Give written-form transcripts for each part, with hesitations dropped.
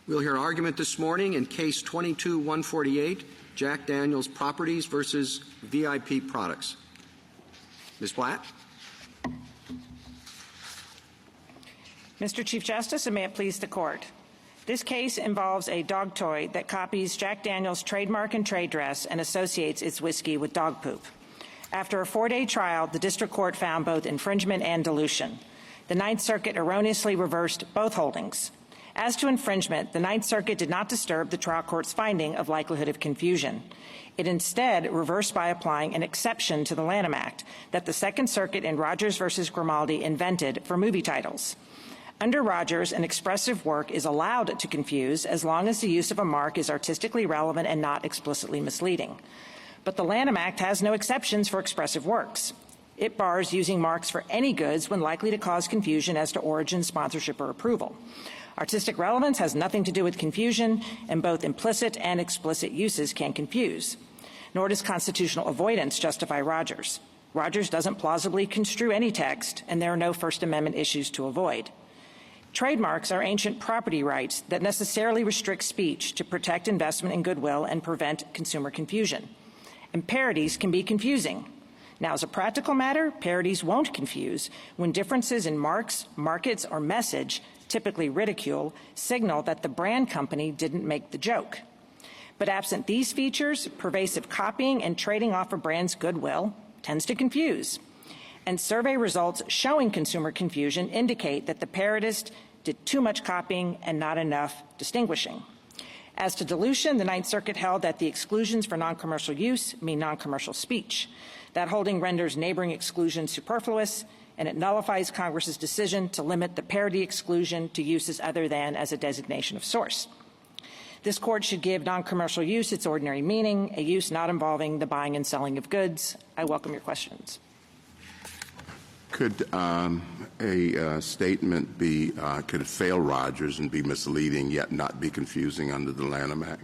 We'll hear argument this morning in Case 22-148, Jack Daniel's Properties versus VIP Products. Ms. Blatt. Mr. Chief Justice, and may it please the Court. This case involves a dog toy that copies Jack Daniel's trademark and trade dress and associates its whiskey with dog poop. After a 4-day trial, the District Court found both infringement and dilution. The Ninth Circuit erroneously reversed both holdings. As to infringement, the Ninth Circuit did not disturb the trial court's finding of likelihood of confusion. It instead reversed by applying an exception to the Lanham Act that the Second Circuit in Rogers v. Grimaldi invented for movie titles. Under Rogers, an expressive work is allowed to confuse as long as the use of a mark is artistically relevant and not explicitly misleading. But the Lanham Act has no exceptions for expressive works. It bars using marks for any goods when likely to cause confusion as to origin, sponsorship, or approval. Artistic relevance has nothing to do with confusion, and both implicit and explicit uses can confuse. Nor does constitutional avoidance justify Rogers. Rogers doesn't plausibly construe any text, and there are no First Amendment issues to avoid. Trademarks are ancient property rights that necessarily restrict speech to protect investment in goodwill and prevent consumer confusion. And parodies can be confusing. Now, as a practical matter, parodies won't confuse when differences in marks, markets, or message, typically ridicule, signal that the brand company didn't make the joke. But absent these features, pervasive copying and trading off a brand's goodwill tends to confuse. And survey results showing consumer confusion indicate that the parodist did too much copying and not enough distinguishing. As to dilution, the Ninth Circuit held that the exclusions for non-commercial use mean non-commercial speech. That holding renders neighboring exclusions superfluous, and it nullifies Congress's decision to limit the parody exclusion to uses other than as a designation of source. This Court should give non-commercial use its ordinary meaning, a use not involving the buying and selling of goods. I welcome your questions. Could a statement be, could it fail Rogers and be misleading yet not be confusing under the Lanham Act?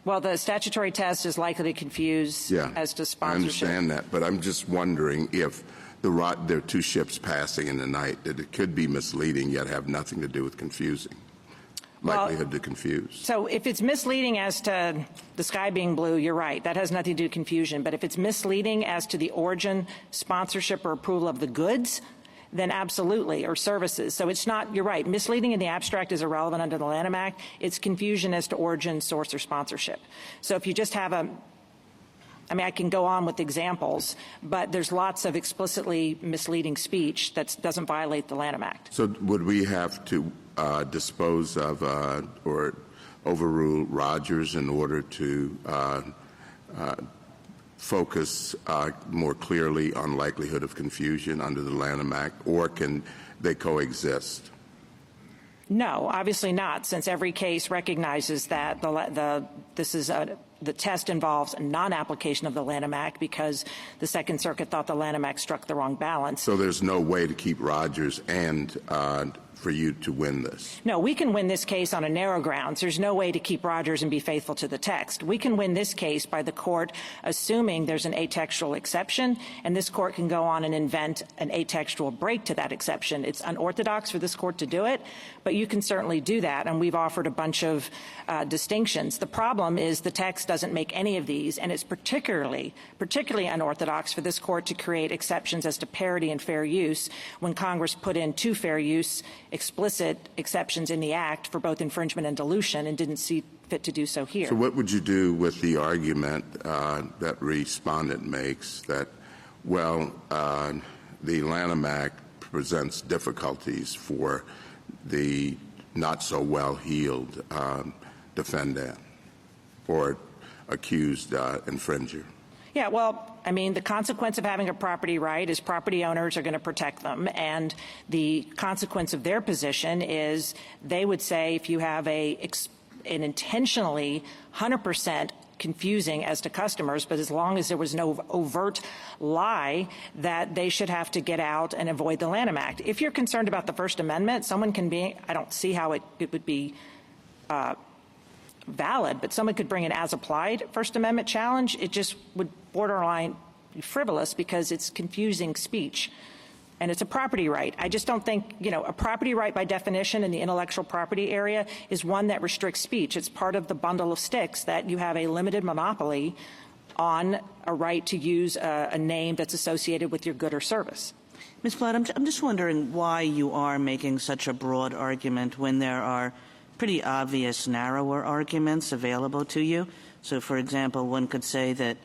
Well, the statutory test is likely to confuse as to sponsorship. I understand that, but I'm just wondering if there are two ships passing in the night, that it could be misleading yet have nothing to do with confusing. Likelihood to confuse. So if it's misleading as to the sky being blue, you're right. That has nothing to do with confusion. But if it's misleading as to the origin, sponsorship, or approval of the goods, then absolutely, or services. So it's not, you're right, misleading in the abstract is irrelevant under the Lanham Act. It's confusion as to origin, source, or sponsorship. So if you just have I can go on with examples, but there's lots of explicitly misleading speech that doesn't violate the Lanham Act. So would we have to dispose of or overrule Rogers in order to focus more clearly on likelihood of confusion under the Lanham Act, or can they coexist? No, obviously not, since every case recognizes that the test involves a non-application of the Lanham Act because the Second Circuit thought the Lanham Act struck the wrong balance. So there's no way to keep Rogers and for you to win this? No, we can win this case on a narrow grounds. There's no way to keep Rogers and be faithful to the text. We can win this case by the court assuming there's an atextual exception, and this court can go on and invent an atextual break to that exception. It's unorthodox for this court to do it, but you can certainly do that, and we've offered a bunch of distinctions. The problem is the text doesn't make any of these, and it's particularly unorthodox for this court to create exceptions as to parody and fair use when Congress put in two fair use explicit exceptions in the Act for both infringement and dilution and didn't see fit to do so here. So what would you do with the argument that respondent makes that, well, the Lanham Act presents difficulties for the not so well-heeled defendant or accused infringer? Yeah, well, I mean, the consequence of having a property right is property owners are going to protect them. And the consequence of their position is they would say if you have an intentionally 100% confusing as to customers, but as long as there was no overt lie, that they should have to get out and avoid the Lanham Act. If you're concerned about the First Amendment, someone can be, I don't see how it would be valid, but someone could bring an as-applied First Amendment challenge. It just would borderline frivolous because it's confusing speech. and it's a property right. I just don't think, a property right by definition in the intellectual property area is one that restricts speech. It's part of the bundle of sticks that you have a limited monopoly on a right to use a name that's associated with your good or service. Ms. Platt, I'm just wondering why you are making such a broad argument when there are pretty obvious narrower arguments available to you. So, for example, one could say that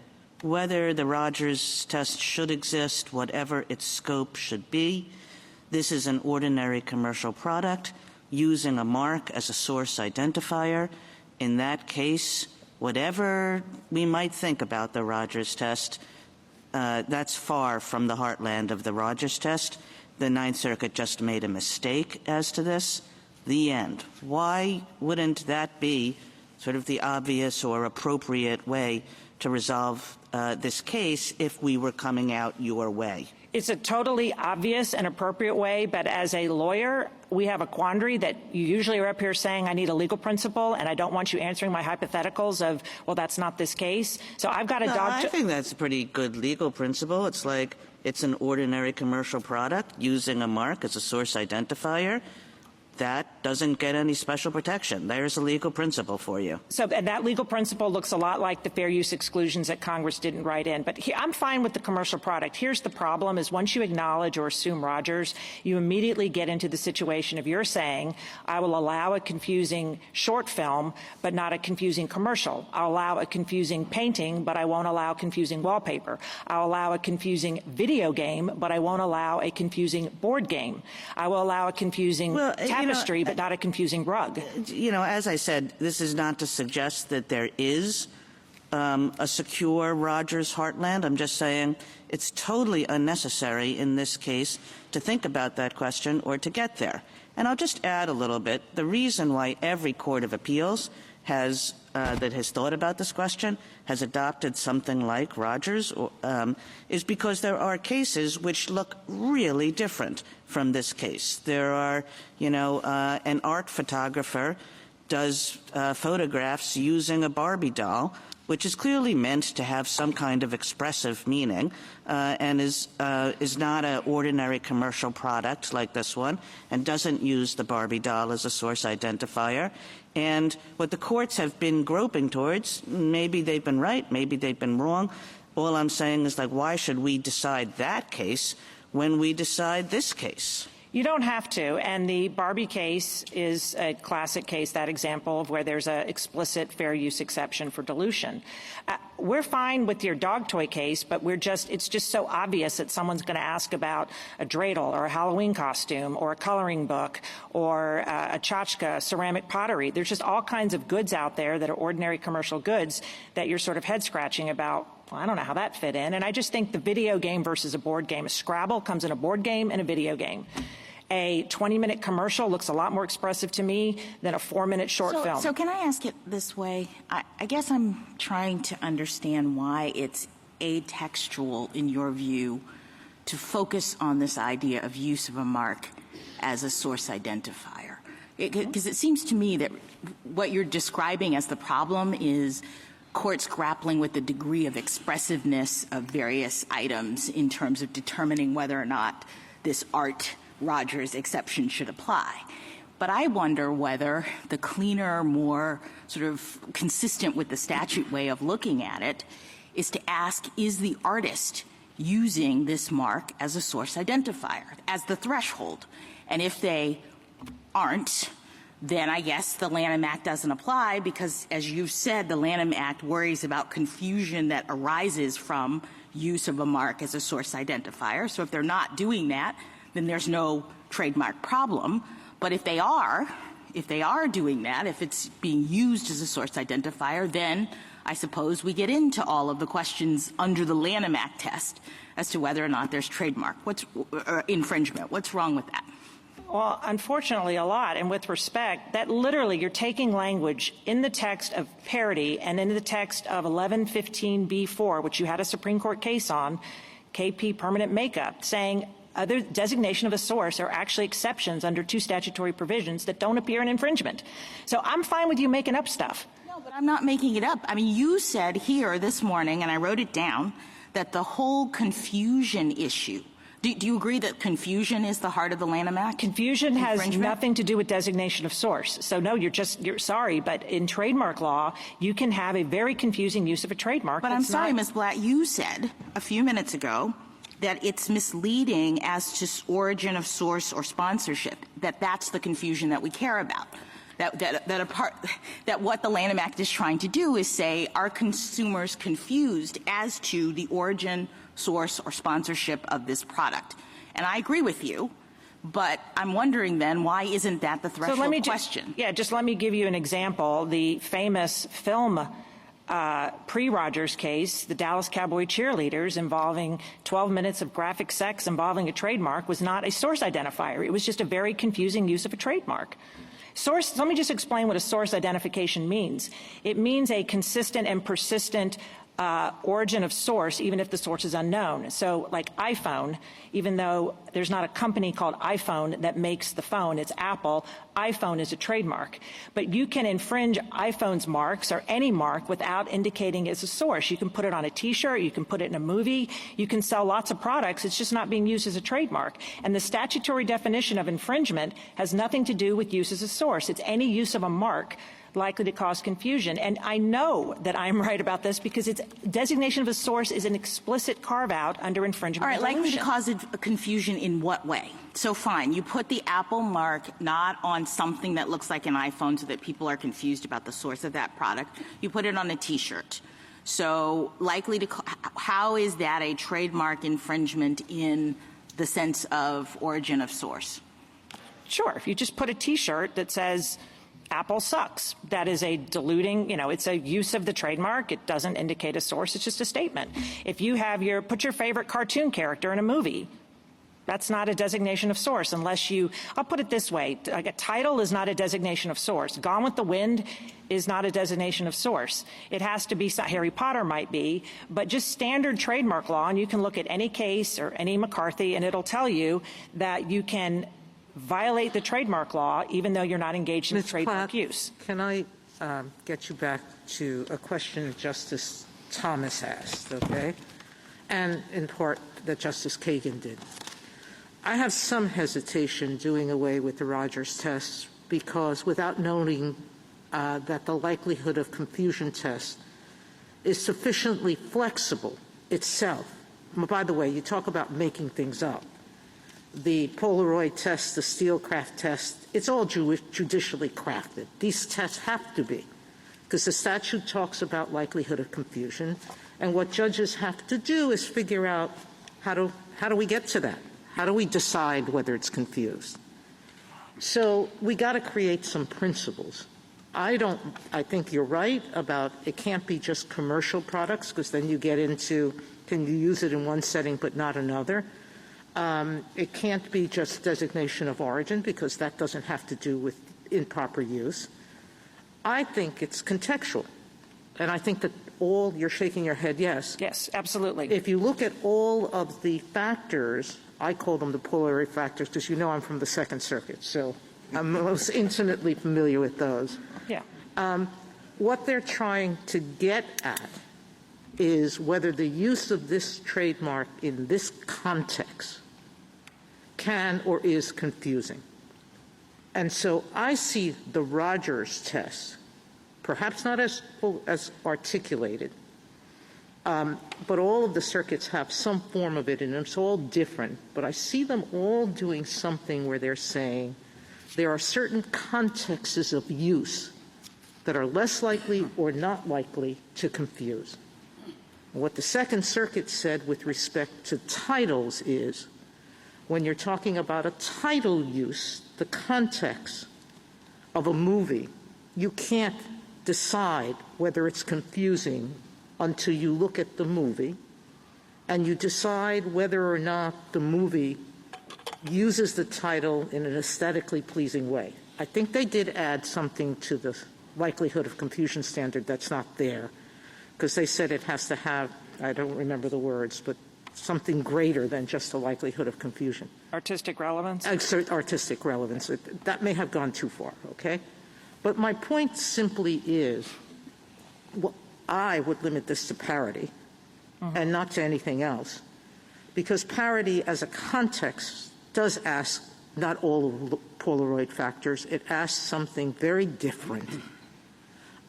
whether the Rogers test should exist, whatever its scope should be, this is an ordinary commercial product using a mark as a source identifier. In that case, whatever we might think about the Rogers test, that's far from the heartland of the Rogers test. The Ninth Circuit just made a mistake as to this. The end. Why wouldn't that be sort of the obvious or appropriate way to resolve this case if we were coming out your way? It's a totally obvious and appropriate way, but as a lawyer, we have a quandary that you usually are up here saying I need a legal principle, and I don't want you answering my hypotheticals of, well, that's not this case. So I've got a I think that's a pretty good legal principle. It's like it's an ordinary commercial product using a mark as a source identifier. That doesn't get any special protection. There's a legal principle for you. So, and that legal principle looks a lot like the fair use exclusions that Congress didn't write in. But I'm fine with the commercial product. Here's the problem is once you acknowledge or assume Rogers, you immediately get into the situation of you're saying, I will allow a confusing short film, but not a confusing commercial. I'll allow a confusing painting, but I won't allow confusing wallpaper. I'll allow a confusing video game, but I won't allow a confusing board game. I will allow a confusing tapestry, but not a confusing rug. As I said, this is not to suggest that there is a secure Rogers heartland. I'm just saying it's totally unnecessary in this case to think about that question or to get there. And I'll just add a little bit. The reason why every court of appeals that has thought about this question has adopted something like Rogers is because there are cases which look really different from this case. There are, an art photographer does photographs using a Barbie doll, which is clearly meant to have some kind of expressive meaning and is not an ordinary commercial product like this one and doesn't use the Barbie doll as a source identifier. And what the courts have been groping towards, maybe they've been right, maybe they've been wrong. All I'm saying is, why should we decide that case when we decide this case? You don't have to, and the Barbie case is a classic case, that example of where there's an explicit fair use exception for dilution. We're fine with your dog toy case, but it's just so obvious that someone's going to ask about a dreidel or a Halloween costume or a coloring book or a tchotchke, ceramic pottery. There's just all kinds of goods out there that are ordinary commercial goods that you're sort of head scratching about. Well, I don't know how that fit in. And I just think the video game versus a board game, a Scrabble comes in a board game and a video game. A 20-minute commercial looks a lot more expressive to me than a 4-minute short film. So can I ask it this way? I guess I'm trying to understand why it's atextual, in your view, to focus on this idea of use of a mark as a source identifier. Because it seems to me that what you're describing as the problem is courts grappling with the degree of expressiveness of various items in terms of determining whether or not this art Rogers exception should apply. But I wonder whether the cleaner, more sort of consistent with the statute way of looking at it is to ask, is the artist using this mark as a source identifier, as the threshold? And if they aren't, then I guess the Lanham Act doesn't apply because, as you've said, the Lanham Act worries about confusion that arises from use of a mark as a source identifier. So if they're not doing that, then there's no trademark problem. But if they are doing that, if it's being used as a source identifier, then I suppose we get into all of the questions under the Lanham Act test as to whether or not there's trademark infringement. What's wrong with that? Well, unfortunately, a lot. And with respect, that literally you're taking language in the text of Parody and in the text of 1115b4, which you had a Supreme Court case on, KP permanent makeup, saying other designation of a source are actually exceptions under two statutory provisions that don't appear in infringement. So I'm fine with you making up stuff. No, but I'm not making it up. I mean, you said here this morning, and I wrote it down, that the whole confusion issue, Do you agree that confusion is the heart of the Lanham Act? Confusion has Infringement? nothing to do with designation of source. So no, you're sorry, but in trademark law, you can have a very confusing use of a trademark. But I'm sorry, Ms. Blatt, you said a few minutes ago that it's misleading as to origin of source or sponsorship, that's the confusion that we care about. That what the Lanham Act is trying to do is say, are consumers confused as to the origin, source, or sponsorship of this product? And I agree with you, but I'm wondering then, why isn't that the threshold question? Just let me give you an example. The famous film pre-Rogers case, the Dallas Cowboy cheerleaders involving 12 minutes of graphic sex involving a trademark, was not a source identifier. It was just a very confusing use of a trademark. Source, let me just explain what a source identification means. It means a consistent and persistent origin of source, even if the source is unknown. So like iPhone, even though there's not a company called iPhone that makes the phone, it's Apple, iPhone is a trademark. But you can infringe iPhone's marks or any mark without indicating it's a source. You can put it on a T-shirt, you can put it in a movie, you can sell lots of products, it's just not being used as a trademark. And the statutory definition of infringement has nothing to do with use as a source. It's any use of a mark likely to cause confusion. And I know that I'm right about this because its designation of a source is an explicit carve-out under infringement. All right, resolution. likely to cause a confusion in what way? So fine, you put the Apple mark not on something that looks like an iPhone so that people are confused about the source of that product. You put it on a T-shirt. So likely to, how is that a trademark infringement in the sense of origin of source? Sure, if you just put a T-shirt that says Apple sucks, that is a diluting, it's a use of the trademark. It doesn't indicate a source. It's just a statement. If you have put your favorite cartoon character in a movie, that's not a designation of source unless I'll put it this way, like a title is not a designation of source. Gone with the Wind is not a designation of source. It has to be, Harry Potter might be, but just standard trademark law, and you can look at any case or any McCarthy, and it'll tell you that you can violate the trademark law even though you're not engaged in trademark use. Can I get you back to a question Justice Thomas asked, okay? And in part that Justice Kagan did. I have some hesitation doing away with the Rogers test because without noting that the likelihood of confusion test is sufficiently flexible itself. By the way, you talk about making things up. The Polaroid test, the Steelcraft test, it's all judicially crafted. These tests have to be, because the statute talks about likelihood of confusion, and what judges have to do is figure out how do we get to that? How do we decide whether it's confused? So we got to create some principles. I think you're right about it can't be just commercial products, because then you get into, can you use it in one setting but not another? It can't be just designation of origin because that doesn't have to do with improper use. I think it's contextual. And I think that you're shaking your head yes. Yes, absolutely. If you look at all of the factors, I call them the Polaroid factors because I'm from the Second Circuit, so I'm most intimately familiar with those. Yeah. What they're trying to get at is whether the use of this trademark in this context can or is confusing. And so I see the Rogers test, perhaps not as articulated, but all of the circuits have some form of it, and it's all different. But I see them all doing something where they're saying there are certain contexts of use that are less likely or not likely to confuse. What the Second Circuit said with respect to titles is, when you're talking about a title use, the context of a movie, you can't decide whether it's confusing until you look at the movie and you decide whether or not the movie uses the title in an aesthetically pleasing way. I think they did add something to the likelihood of confusion standard that's not there, because they said it has to have, I don't remember the words, but something greater than just a likelihood of confusion. Artistic relevance? Artistic relevance. That may have gone too far, okay? But my point simply is, I would limit this to parody and not to anything else, because parody as a context does ask not all of the Polaroid factors. It asks something very different.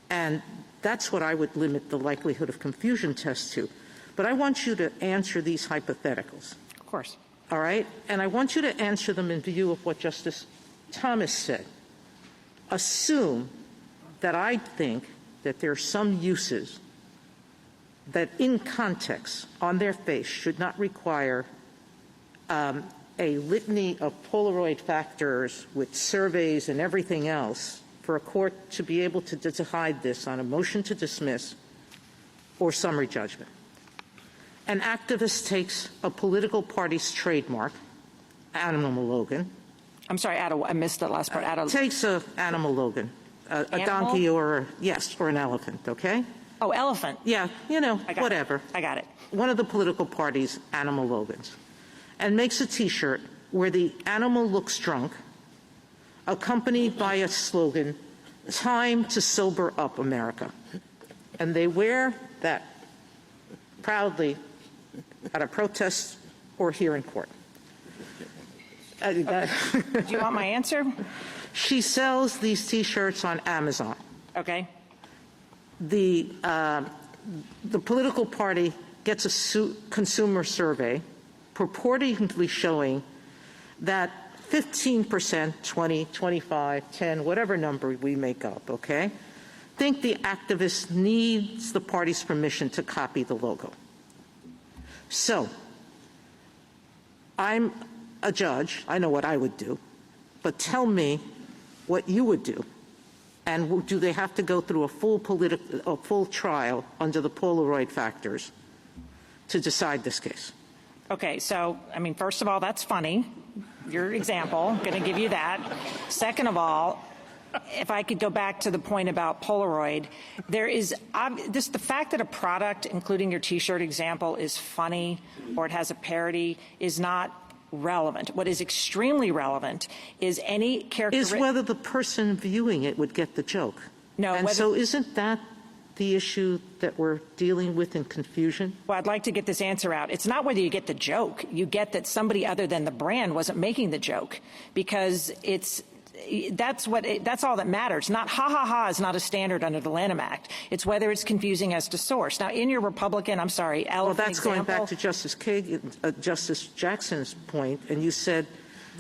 And that's what I would limit the likelihood of confusion test to. But I want you to answer these hypotheticals. Of course. All right? And I want you to answer them in view of what Justice Thomas said. Assume that I think that there are some uses that in context, on their face, should not require a litany of Polaroid factors with surveys and everything else for a court to be able to decide this on a motion to dismiss or summary judgment. An activist takes a political party's trademark, animal Logan. I'm sorry, I missed the last part. Takes an animal Logan, a donkey or an elephant, okay? Oh, elephant. Yeah, whatever. I got it. One of the political party's animal Logans, and makes a T-shirt where the animal looks drunk, accompanied by a slogan, "Time to sober up, America." And they wear that proudly at a protest or here in court. Do you want my answer? She sells these T-shirts on Amazon. Okay. The political party gets a consumer survey purportedly showing that 15%, 20, 25, 10, whatever number we make up, okay, think the activist needs the party's permission to copy the logo. So, I'm a judge. I know what I would do. But tell me what you would do. And do they have to go through a full trial under the Polaroid factors to decide this case? Okay, so, first of all, that's funny. Your example, I'm going to give you that. Second of all, if I could go back to the point about Polaroid, there is the fact that a product, including your T-shirt example, is funny or it has a parody is not relevant. What is extremely relevant is any characteristic. Is whether the person viewing it would get the joke. No. And so isn't that the issue that we're dealing with in confusion? Well, I'd like to get this answer out. It's not whether you get the joke. You get that somebody other than the brand wasn't making the joke, because that's all that matters. Not ha is not a standard under the Lanham Act. It's whether it's confusing as to source. Now, in your Republican, elephant well, that's example, going back to Justice Jackson's point, and you said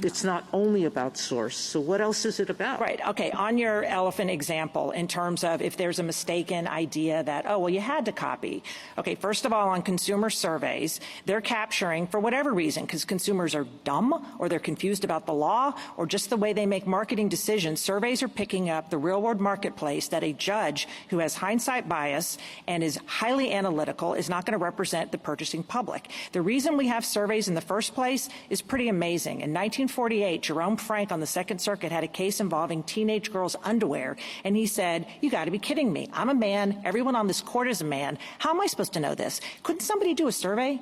it's not only about source. So what else is it about? Right. Okay. On your elephant example, in terms of if there's a mistaken idea that, oh, well, you had to copy. Okay. First of all, on consumer surveys, they're capturing, for whatever reason, because consumers are dumb or they're confused about the law or just the way they make marketing decisions, surveys are picking up the real world marketplace that a judge who has hindsight bias and is highly analytical is not going to represent the purchasing public. The reason we have surveys in the first place is pretty amazing. In 1948, Jerome Frank on the Second Circuit had a case involving teenage girls' underwear, and he said, you got to be kidding me. I'm a man. Everyone on this court is a man. How am I supposed to know this? Couldn't somebody do a survey?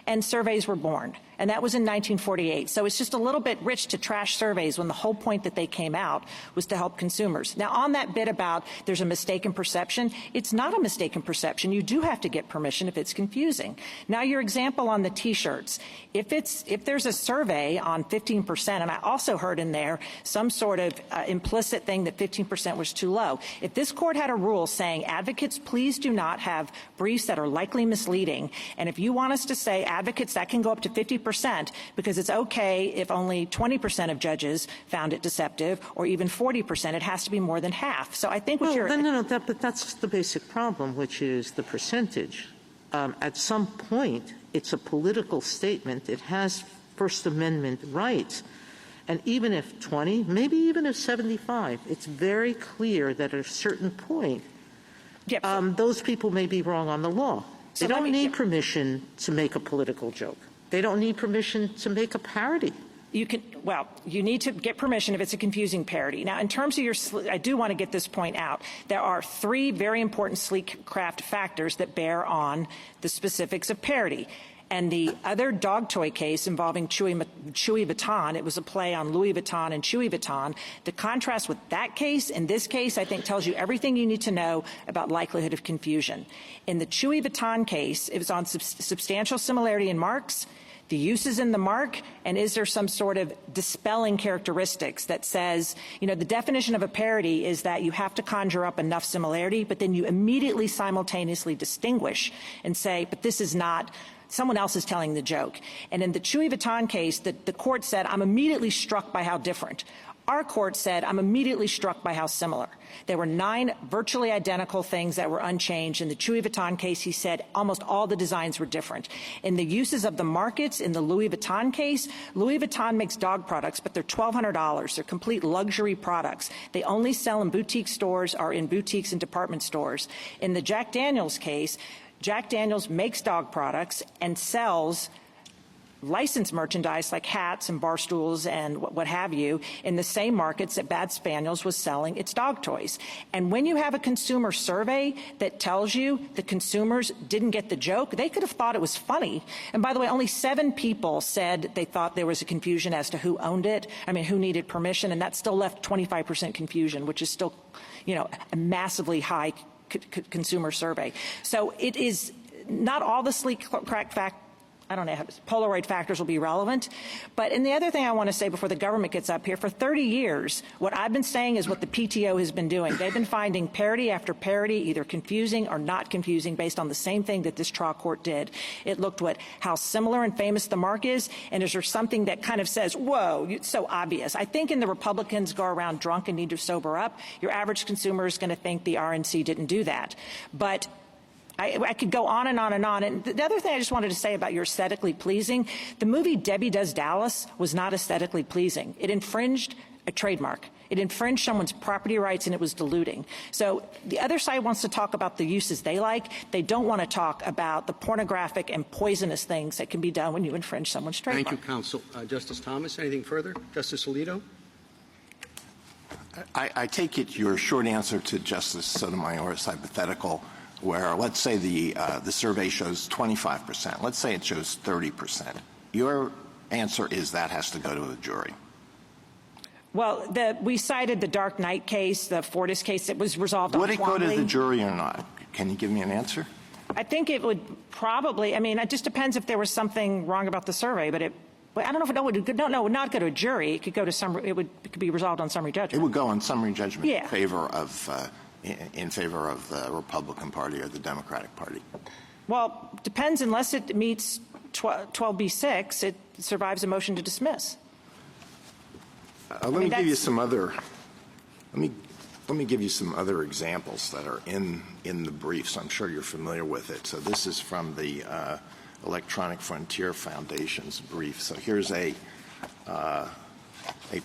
And surveys were born. And that was in 1948. So it's just a little bit rich to trash surveys when the whole point that they came out was to help consumers. Now, on that bit about there's a mistaken perception, it's not a mistaken perception. You do have to get permission if it's confusing. Now, your example on the T-shirts, if there's a survey on 15%, and I also heard in there some sort of implicit thing that 15% was too low. If this court had a rule saying, advocates, please do not have briefs that are likely misleading, and if you want us to say, advocates, that can go up to 50%, because it's okay if only 20% of judges found it deceptive, or even 40%. It has to be more than half. So I think what you're... but that's the basic problem, which is the percentage. At some point, it's a political statement. It has First Amendment rights. And even if 20, maybe even if 75, it's very clear that at a certain point, those people may be wrong on the law. They don't need permission to make a political joke. They don't need permission to make a parody. You need to get permission if it's a confusing parody. Now, in terms of I do want to get this point out. There are three very important sleek craft factors that bear on the specifics of parody. And the other dog toy case involving Chewy Vuitton, it was a play on Louis Vuitton and Chewy Vuitton. The contrast with that case and this case, I think, tells you everything you need to know about likelihood of confusion. In the Chewy Vuitton case, it was on substantial similarity in marks. the uses in the mark, and is there some sort of dispelling characteristics that says, you know, the definition of a parody is that you have to conjure up enough similarity, but then you immediately simultaneously distinguish and say, but this is not, someone else is telling the joke. And in the Louis Vuitton case, the court said, I'm immediately struck by how different. Our court said, I'm immediately struck by how similar. There were 9 virtually identical things that were unchanged. In the Louis Vuitton case, he said almost all the designs were different. In the uses of the markets, in the Louis Vuitton case, Louis Vuitton makes dog products, but they're $1,200. They're complete luxury products. They only sell in boutique stores or in boutiques and department stores. In the Jack Daniels case, Jack Daniels makes dog products and sells licensed merchandise like hats and bar stools and what have you in the same markets that Bad Spaniels was selling its dog toys. And when you have a consumer survey that tells you the consumers didn't get the joke, they could have thought it was funny. And by the way, only 7 people said they thought there was a confusion as to who owned it, who needed permission, and that still left 25% confusion, which is still, you know, a massively high consumer survey. So it is not all the sleek crack Polaroid factors will be relevant. And the other thing I want to say before the government gets up here, for 30 years, what I've been saying is what the PTO has been doing. They've been finding parody after parody, either confusing or not confusing, based on the same thing that this trial court did. It looked at how similar and famous the mark is, and is there something that kind of says, whoa, it's so obvious. I think in the Republicans go around drunk and need to sober up, your average consumer is going to think the RNC didn't do that. But I could go on and on and on. And the other thing I just wanted to say about your aesthetically pleasing, the movie Debbie Does Dallas was not aesthetically pleasing. It infringed a trademark. It infringed someone's property rights, and it was diluting. So the other side wants to talk about the uses they like. They don't want to talk about the pornographic and poisonous things that can be done when you infringe someone's trademark. Thank you, counsel. Justice Thomas, anything further? Justice Alito? I take it your short answer to Justice Sotomayor's hypothetical, where let's say the survey shows 25%. Let's say it shows 30%. Your answer is that has to go to the jury. Well, we cited the Dark Knight case, the Fortis case that was resolved on Would it go to Twombly. the jury or not? Can you give me an answer? I think it would probably. It just depends if there was something wrong about the survey. But I don't know if it would not go to a jury. It could go to it could be resolved on summary judgment. It would go on summary judgment Yeah. in favor of the Republican Party or the Democratic Party. Well, depends. Unless it meets 12b-6, it survives a motion to dismiss. Let me give you some other. Let me give you some other examples that are in the briefs. I'm sure you're familiar with it. So this is from the Electronic Frontier Foundation's brief. So here's a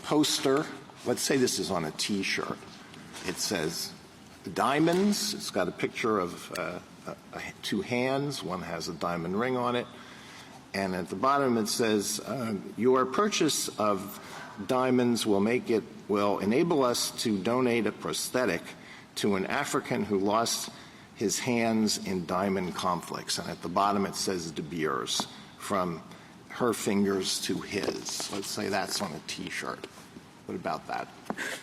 poster. Let's say this is on a T-shirt. It says diamonds. It's got a picture of 2 hands. One has a diamond ring on it. And at the bottom it says, your purchase of diamonds will enable us to donate a prosthetic to an African who lost his hands in diamond conflicts. And at the bottom it says De Beers, from her fingers to his. Let's say that's on a T-shirt. What about that?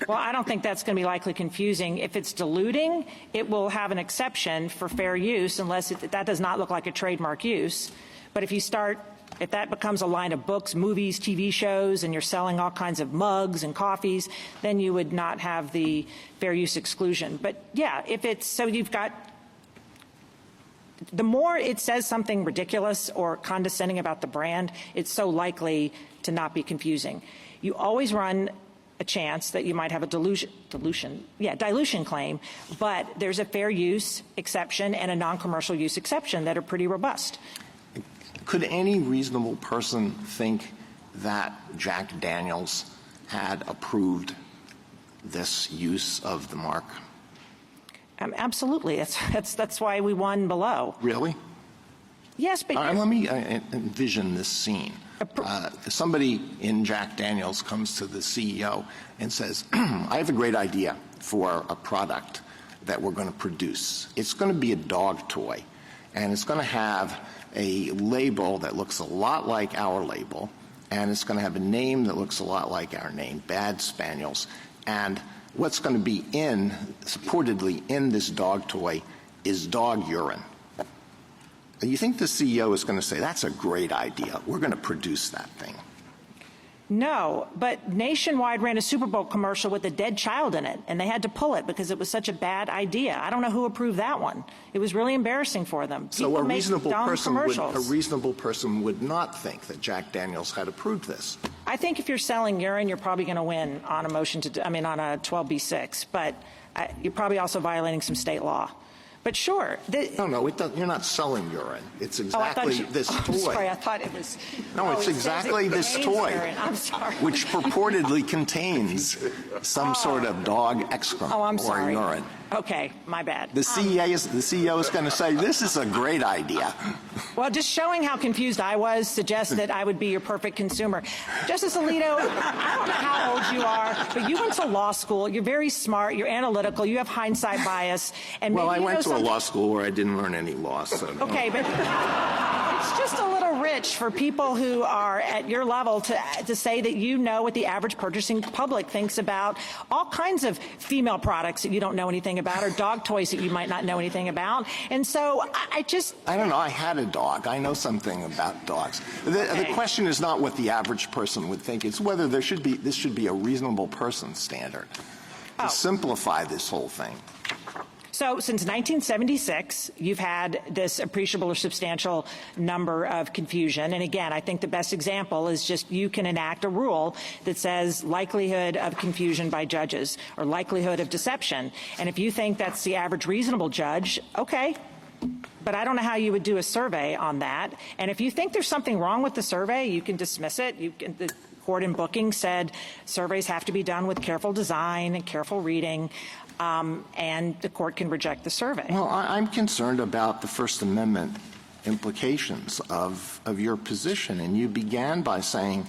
Well, I don't think that's going to be likely confusing. If it's diluting, it will have an exception for fair use unless that does not look like a trademark use. But if that becomes a line of books, movies, TV shows, and you're selling all kinds of mugs and coffees, then you would not have the fair use exclusion. But yeah, the more it says something ridiculous or condescending about the brand, it's so likely to not be confusing. You always run a chance that you might have a dilution claim, but there's a fair use exception and a non-commercial use exception that are pretty robust. Could any reasonable person think that Jack Daniels had approved this use of the mark? Absolutely. That's why we won below. Really? Yes, but let me envision this scene. Somebody in Jack Daniels comes to the CEO and says, I have a great idea for a product that we're going to produce. It's going to be a dog toy, and it's going to have a label that looks a lot like our label, and it's going to have a name that looks a lot like our name, Bad Spaniels. And what's going to be supportedly in this dog toy is dog urine. you think the CEO is going to say, that's a great idea, we're going to produce that thing? No, but Nationwide ran a Super Bowl commercial with a dead child in it, and they had to pull it because it was such a bad idea. I don't know who approved that one. It was really embarrassing for them. So a reasonable person would not think that Jack Daniels had approved this. I think if you're selling urine, you're probably going to win on a motion to, on a 12b6, but you're probably also violating some state law. But sure. No, you're not selling urine. It's exactly this toy. Sorry, I thought it was. No, it's exactly this toy, I'm sorry. which purportedly contains some sort of dog excrement or urine. Okay, my bad. The CEO is going to say, this is a great idea. Well, just showing how confused I was suggests that I would be your perfect consumer. Justice Alito, I don't know how old you are, but you went to law school. You're very smart. You're analytical. You have hindsight bias. And well, maybe I went to a law school where I didn't learn any law. So okay, but it's just a little rich for people who are at your level to say that you know what the average purchasing public thinks about all kinds of female products that you don't know anything about, or dog toys that you might not know anything about. And so I don't know. I had a dog. I know something about dogs. The question is not what the average person would think. It's whether this should be a reasonable person standard to simplify this whole thing. So since 1976, you've had this appreciable or substantial number of confusion. And again, I think the best example is just you can enact a rule that says likelihood of confusion by judges or likelihood of deception. And if you think that's the average reasonable judge, okay. But I don't know how you would do a survey on that. And if you think there's something wrong with the survey, you can dismiss it. The court in Booking said surveys have to be done with careful design and careful reading. And the court can reject the survey. Well, I'm concerned about the First Amendment implications of your position. And you began by stressing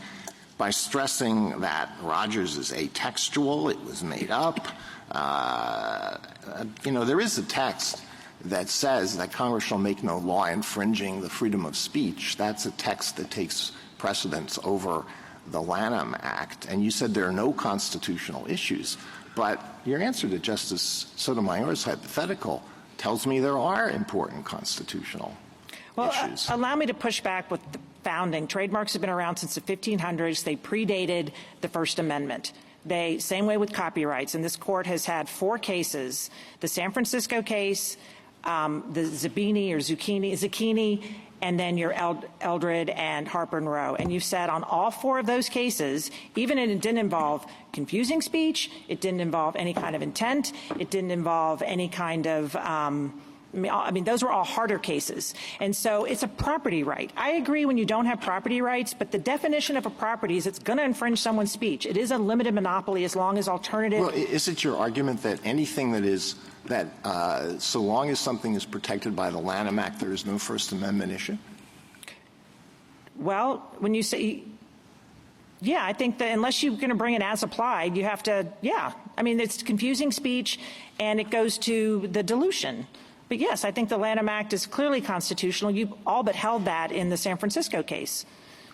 that Rogers is atextual. It was made up. There is a text that says that Congress shall make no law infringing the freedom of speech. That's a text that takes precedence over the Lanham Act. And you said there are no constitutional issues. But your answer to Justice Sotomayor's hypothetical tells me there are important constitutional issues. Allow me to push back with the founding. Trademarks have been around since the 1500s. They predated the First Amendment. Same way with copyrights. And this court has had 4 cases, the San Francisco case, the Zucchini, and then your Eldred and Harper and Row. And you've said on all 4 of those cases, even if it didn't involve confusing speech, it didn't involve any kind of intent, it didn't involve any kind of those were all harder cases. And so it's a property right. I agree when you don't have property rights, but the definition of a property is it's going to infringe someone's speech. It is a limited monopoly as long as alternative. Well, is it your argument that anything so long as something is protected by the Lanham Act, there is no First Amendment issue? Well, when you say, I think that unless you're going to bring it as applied, you have to, it's confusing speech and it goes to the dilution. But yes, I think the Lanham Act is clearly constitutional. You've all but held that in the San Francisco case.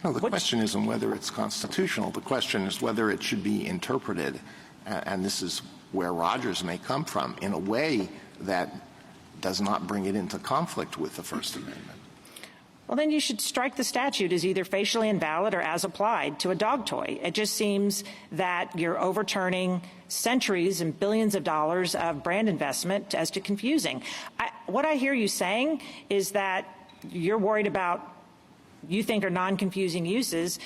No, the question isn't whether it's constitutional. The question is whether it should be interpreted, and this is where Rogers may come from, in a way that does not bring it into conflict with the First Amendment. Well, then you should strike the statute as either facially invalid or as applied to a dog toy. It just seems that you're overturning centuries and billions of dollars of brand investment as to confusing. What I hear you saying is that you're worried about you think are non-confusing uses,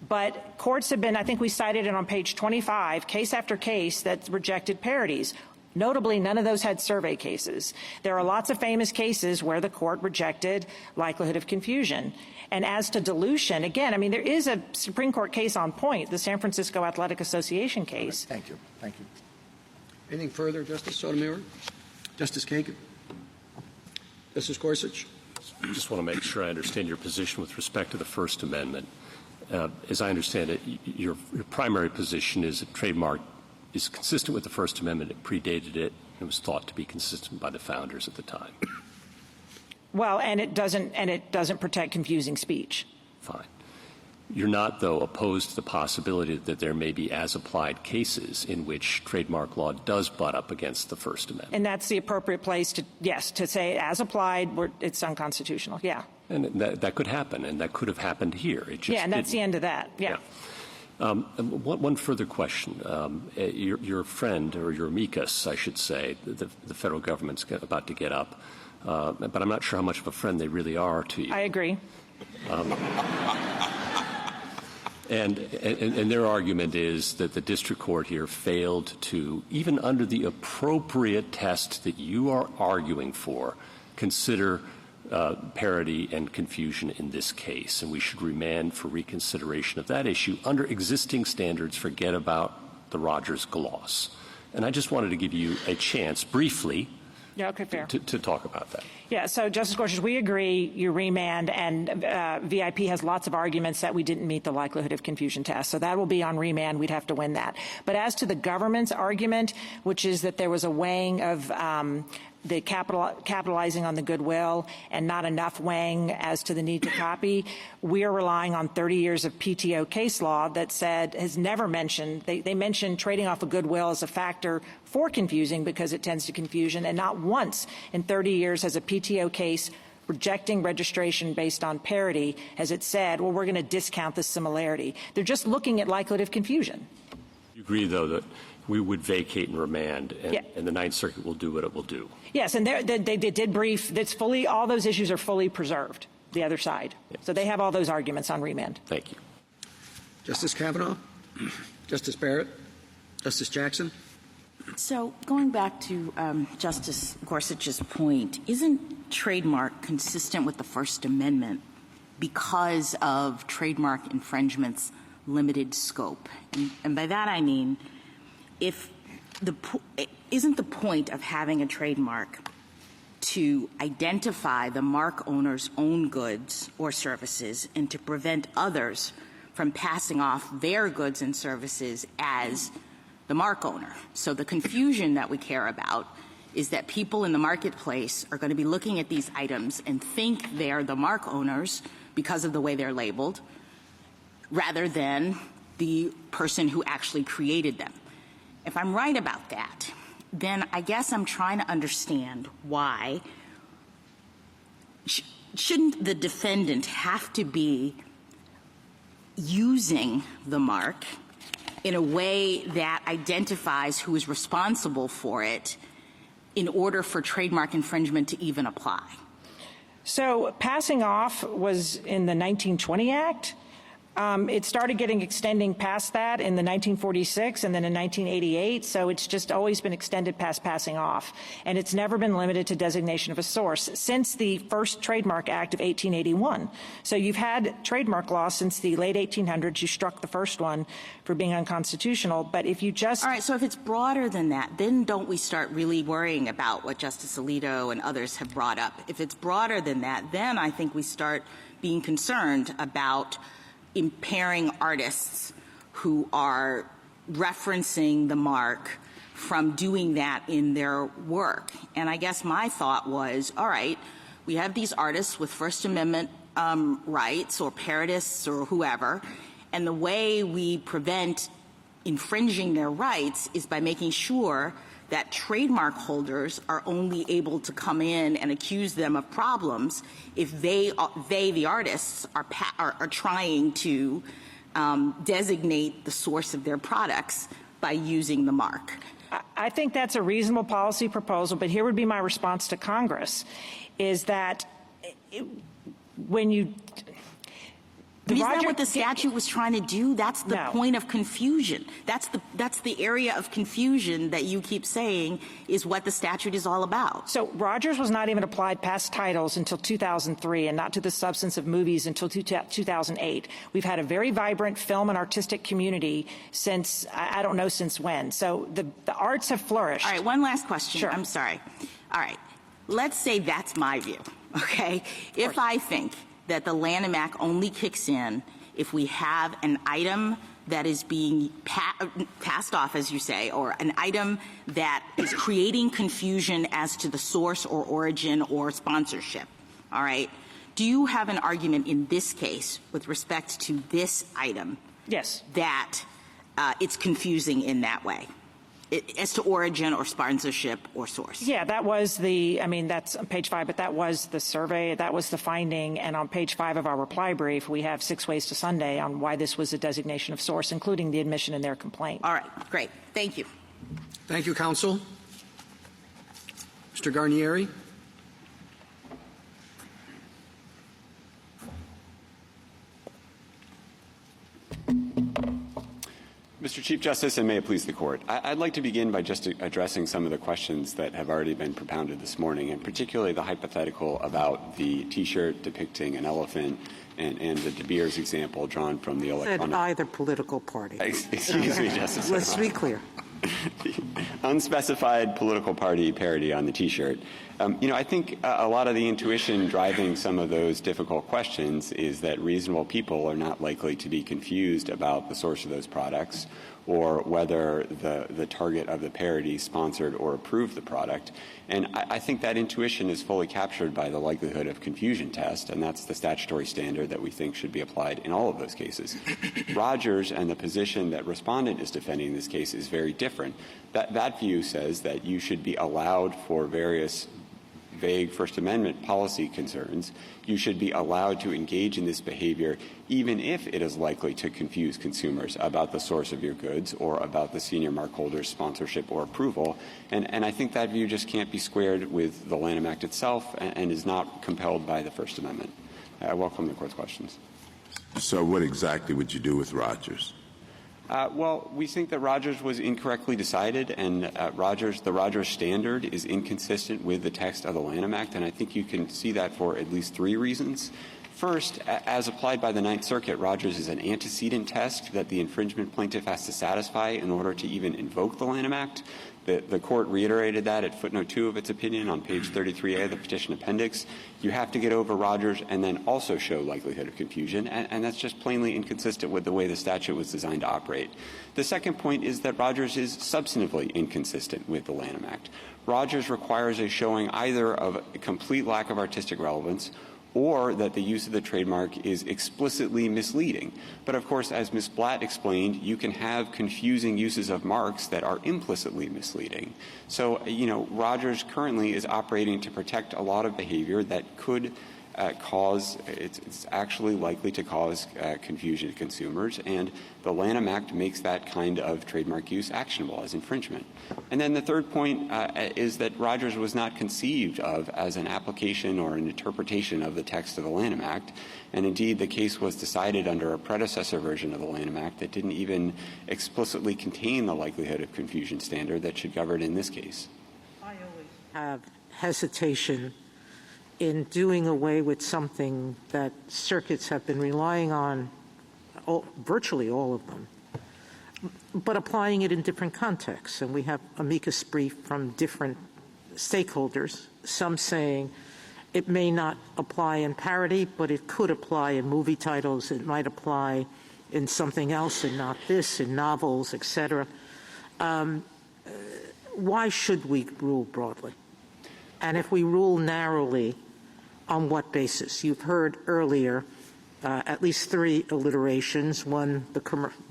but courts have been, I think we cited it on page 25, case after case that rejected parodies. Notably, none of those had survey cases. There are lots of famous cases where the court rejected likelihood of confusion. And as to dilution, again, there is a Supreme Court case on point, the San Francisco Athletic Association case. Thank you. Thank you. Anything further, Justice Sotomayor? Justice Kagan? Justice Gorsuch? I just want to make sure I understand your position with respect to the First Amendment. As I understand it, your primary position is that Trademark is consistent with the First Amendment. It predated it. It was thought to be consistent by the founders at the time. Well, and it doesn't protect confusing speech. Fine. You're not, though, opposed to the possibility that there may be as-applied cases in which trademark law does butt up against the First Amendment. And that's the appropriate place to, yes, to say as applied, it's unconstitutional. Yeah. And that could happen, and that could have happened here. It just and that's the end of that. Yeah. One further question. Your friend, or your amicus, I should say, the federal government's about to get up, but I'm not sure how much of a friend they really are to you. I agree. And their argument is that the district court here failed to, even under the appropriate test that you are arguing for, consider parody and confusion in this case, and we should remand for reconsideration of that issue under existing standards. Forget about the Rogers gloss. And I just wanted to give you a chance, briefly, fair. To talk about that. Yeah, so Justice Gorsuch, we agree you remand, and VIP has lots of arguments that we didn't meet the likelihood of confusion test. So that will be on remand. We'd have to win that. But as to the government's argument, which is that there was a weighing of the capitalizing on the goodwill and not enough weighing as to the need to copy, we are relying on 30 years of PTO case law that has never mentioned, they mentioned trading off of goodwill as a factor for confusing because it tends to confusion, and not once in 30 years has a PTO case rejecting registration based on parity has it said, well, we're going to discount this similarity. They're just looking at likelihood of confusion. You agree, though, that we would vacate and remand, and the Ninth Circuit will do what it will do. Yes, and they did brief. That's fully, all those issues are fully preserved, the other side. Yes. So they have all those arguments on remand. Thank you. Justice Kavanaugh? Justice Barrett? Justice Jackson? So going back to Justice Gorsuch's point, isn't trademark consistent with the First Amendment because of trademark infringement's limited scope? And by that I mean, isn't the point of having a trademark to identify the mark owner's own goods or services and to prevent others from passing off their goods and services as the mark owner? So the confusion that we care about is that people in the marketplace are going to be looking at these items and think they're the mark owners because of the way they're labeled, rather than the person who actually created them. If I'm right about that, then I guess I'm trying to understand why shouldn't the defendant have to be using the mark in a way that identifies who is responsible for it in order for trademark infringement to even apply? So passing off was in the 1920 Act. It started extending past that in the 1946 and then in 1988, so it's just always been extended past passing off. And it's never been limited to designation of a source since the first Trademark Act of 1881. So you've had trademark law since the late 1800s. You struck the first one for being unconstitutional, but if you just... All right, so if it's broader than that, then don't we start really worrying about what Justice Alito and others have brought up? If it's broader than that, then I think we start being concerned about impairing artists who are referencing the mark from doing that in their work. And I guess my thought was, all right, we have these artists with First Amendment rights, or parodists or whoever, and the way we prevent infringing their rights is by making sure that trademark holders are only able to come in and accuse them of problems if they the artists, are trying to designate the source of their products by using the mark. I think that's a reasonable policy proposal, but here would be my response to Congress, is that when you... Isn't that what the statute was trying to do? That's the point of confusion. That's the area of confusion that you keep saying is what the statute is all about. So Rogers was not even applied past titles until 2003 and not to the substance of movies until 2008. We've had a very vibrant film and artistic community since, I don't know since when. So the arts have flourished. All right, one last question. Sure. I'm sorry. All right, let's say that's my view, okay? If I think that the Lanham Act only kicks in if we have an item that is being passed off, as you say, or an item that is creating confusion as to the source or origin or sponsorship, all right? do you have an argument in this case with respect to this item? Yes. That it's confusing in that way, as to origin or sponsorship or source? Yeah, that was that's on page 5, but that was the survey, that was the finding, and on page 5 of our reply brief, we have 6 ways to Sunday on why this was a designation of source, including the admission in their complaint. All right, great. Thank you. Thank you, counsel. Mr. Garnieri? Mr. Chief Justice, and may it please the Court, I'd like to begin by just addressing some of the questions that have already been propounded this morning, and particularly the hypothetical about the T-shirt depicting an elephant and the De Beers example drawn from the electronic. Said either political party. Excuse me, Justice. Let's be clear. Unspecified political party parody on the T-shirt. I think a lot of the intuition driving some of those difficult questions is that reasonable people are not likely to be confused about the source of those products or whether the target of the parody sponsored or approved the product. And I think that intuition is fully captured by the likelihood of confusion test, and that's the statutory standard that we think should be applied in all of those cases. Rogers and the position that respondent is defending in this case is very different. That view says that you should be allowed for various vague First Amendment policy concerns, you should be allowed to engage in this behavior even if it is likely to confuse consumers about the source of your goods or about the senior mark holder's sponsorship or approval. And I think that view just can't be squared with the Lanham Act itself and is not compelled by the First Amendment. I welcome the Court's questions. So what exactly would you do with Rogers? Well, we think that Rogers was incorrectly decided, and the Rogers standard is inconsistent with the text of the Lanham Act, and I think you can see that for at least 3 reasons. First, as applied by the Ninth Circuit, Rogers is an antecedent test that the infringement plaintiff has to satisfy in order to even invoke the Lanham Act. The Court reiterated that at footnote 2 of its opinion on page 33A of the petition appendix. You have to get over Rogers and then also show likelihood of confusion, and that's just plainly inconsistent with the way the statute was designed to operate. The second point is that Rogers is substantively inconsistent with the Lanham Act. Rogers requires a showing either of a complete lack of artistic relevance or that the use of the trademark is explicitly misleading. But, of course, as Ms. Blatt explained, you can have confusing uses of marks that are implicitly misleading. So, Rogers currently is operating to protect a lot of behavior that could it's actually likely to cause confusion to consumers, and the Lanham Act makes that kind of trademark use actionable as infringement. And then the third point is that Rogers was not conceived of as an application or an interpretation of the text of the Lanham Act, and indeed the case was decided under a predecessor version of the Lanham Act that didn't even explicitly contain the likelihood of confusion standard that should govern in this case. I always have hesitation in doing away with something that circuits have been relying on, virtually all of them, but applying it in different contexts. And we have amicus brief from different stakeholders, some saying it may not apply in parody, but it could apply in movie titles, it might apply in something else and not this, in novels, etc. Why should we rule broadly? And if we rule narrowly, on what basis? You've heard earlier at least 3 alliterations, one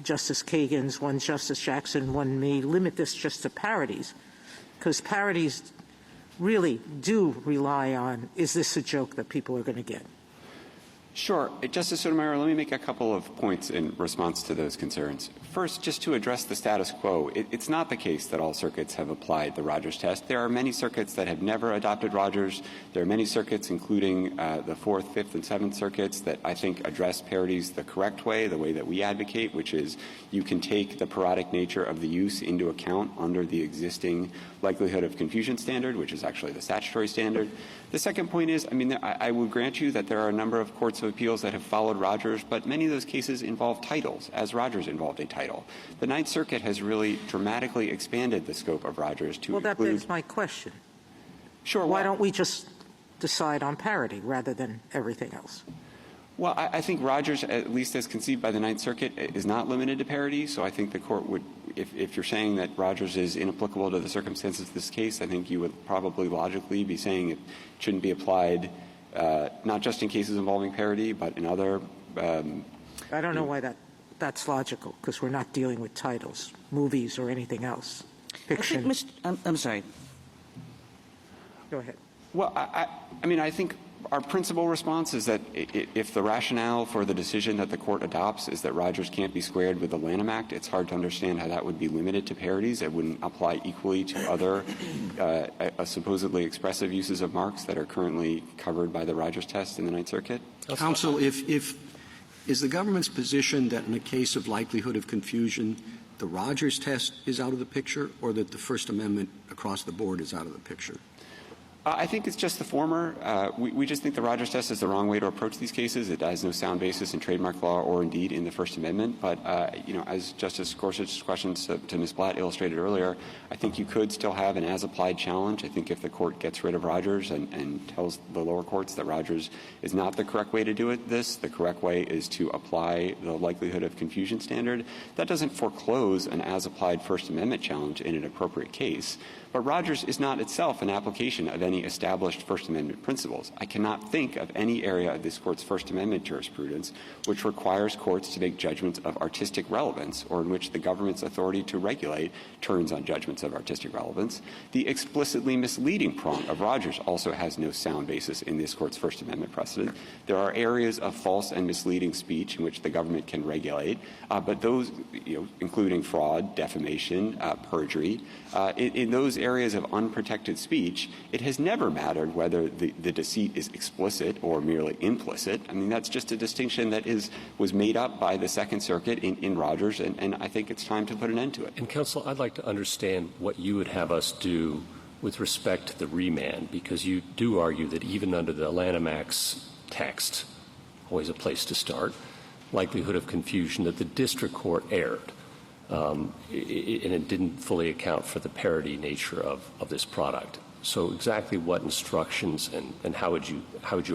Justice Kagan's, one Justice Jackson, one me. Limit this just to parodies, because parodies really do rely on, is this a joke that people are going to get? Sure. Justice Sotomayor, let me make a couple of points in response to those concerns. First, just to address the status quo, it's not the case that all circuits have applied the Rogers test. There are many circuits that have never adopted Rogers. There are many circuits, including the 4th, 5th, and 7th circuits, that I think address parodies the correct way, the way that we advocate, which is you can take the parodic nature of the use into account under the existing likelihood of confusion standard, which is actually the statutory standard. The second point is, I would grant you that there are a number of courts of appeals that have followed Rogers, but many of those cases involve titles, as Rogers involved a title. The Ninth Circuit has really dramatically expanded the scope of Rogers to include... Well, that begs my question. Sure. Why don't we just decide on parody rather than everything else? Well, I think Rogers, at least as conceived by the Ninth Circuit, is not limited to parody, so I think the Court would, if you're saying that Rogers is inapplicable to the circumstances of this case, I think you would probably logically be saying it shouldn't be applied not just in cases involving parody, but in other. I don't know why that's logical, because we're not dealing with titles, movies, or anything else. Fiction. I'm sorry. Go ahead. Well, I mean, I think our principal response is that if the rationale for the decision that the court adopts is that Rogers can't be squared with the Lanham Act, it's hard to understand how that would be limited to parodies. It wouldn't apply equally to other supposedly expressive uses of marks that are currently covered by the Rogers test in the Ninth Circuit. Counsel, if is the government's position that in a case of likelihood of confusion, the Rogers test is out of the picture, or that the First Amendment across the board is out of the picture? I think it's just the former. We just think the Rogers test is the wrong way to approach these cases. It has no sound basis in trademark law or indeed in the First Amendment. But, as Justice Gorsuch's questions to Ms. Blatt illustrated earlier, I think you could still have an as-applied challenge. I think if the court gets rid of Rogers and tells the lower courts that Rogers is not the correct way to do this, the correct way is to apply the likelihood of confusion standard, that doesn't foreclose an as-applied First Amendment challenge in an appropriate case. But Rogers is not itself an application of any established First Amendment principles. I cannot think of any area of this Court's First Amendment jurisprudence which requires courts to make judgments of artistic relevance or in which the government's authority to regulate turns on judgments of artistic relevance. The explicitly misleading prong of Rogers also has no sound basis in this Court's First Amendment precedent. There are areas of false and misleading speech in which the government can regulate, but those, including fraud, defamation, perjury, in those areas of unprotected speech, it has never mattered whether the deceit is explicit or merely implicit. I mean, that's just a distinction that was made up by the Second Circuit in Rogers, and I think it's time to put an end to it. And, Counsel, I'd like to understand what you would have us do with respect to the remand, because you do argue that even under the Lanham Act's text, always a place to start, likelihood of confusion, that the district court erred. And it didn't fully account for the parody nature of this product. So exactly what instructions and how would you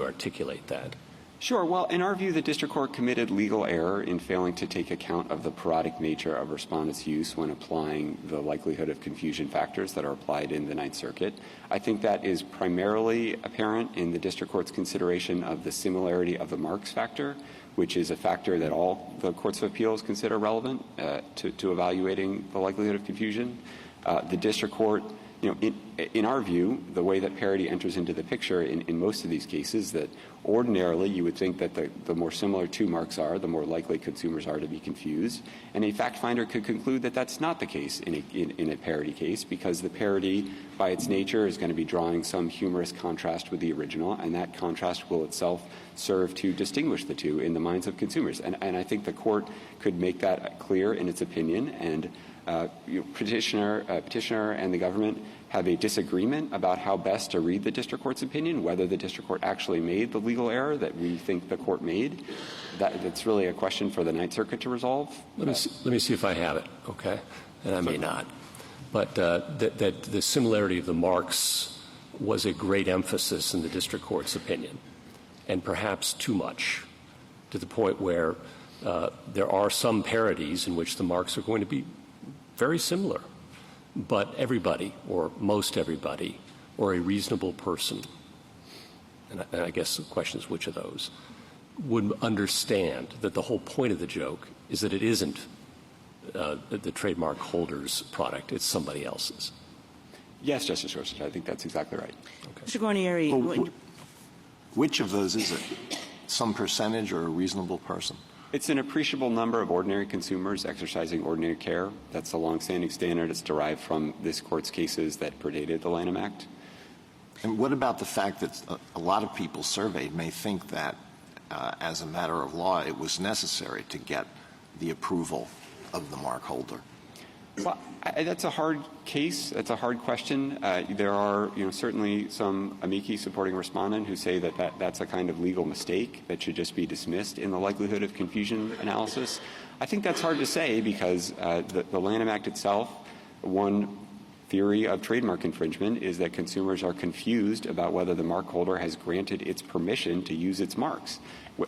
articulate that? Sure. Well, in our view, the district court committed legal error in failing to take account of the parodic nature of respondents' use when applying the likelihood of confusion factors that are applied in the Ninth Circuit. I think that is primarily apparent in the district court's consideration of the similarity of the marks factor, which is a factor that all the courts of appeals consider relevant to evaluating the likelihood of confusion. The district court, in our view, the way that parody enters into the picture in most of these cases, that ordinarily you would think that the more similar two marks are, the more likely consumers are to be confused. And a fact finder could conclude that that's not the case in a parody case, because the parody, by its nature, is going to be drawing some humorous contrast with the original, and that contrast will itself serve to distinguish the two in the minds of consumers. And I think the court could make that clear in its opinion, and petitioner and the government have a disagreement about how best to read the district court's opinion, whether the district court actually made the legal error that we think the court made. That's really a question for the Ninth Circuit to resolve. Let me see if I have it, okay? And I may not. But that the similarity of the marks was a great emphasis in the district court's opinion, and perhaps too much, to the point where there are some parodies in which the marks are going to be very similar, but everybody, or most everybody, or a reasonable person, and I guess the question is which of those, would understand that the whole point of the joke is that it isn't the trademark holder's product, it's somebody else's. Yes, Justice Gorsuch, I think that's exactly right. Okay. Mr. Guarnieri. Which of those is it? Some percentage or a reasonable person? It's an appreciable number of ordinary consumers exercising ordinary care. That's a longstanding standard. It's derived from this Court's cases that predated the Lanham Act. And what about the fact that a lot of people surveyed may think that, as a matter of law, it was necessary to get the approval of the mark holder? Well, that's a hard case. That's a hard question. There are, certainly some amici supporting respondent who say that that's a kind of legal mistake that should just be dismissed in the likelihood of confusion analysis. I think that's hard to say because the Lanham Act itself, one theory of trademark infringement is that consumers are confused about whether the mark holder has granted its permission to use its marks.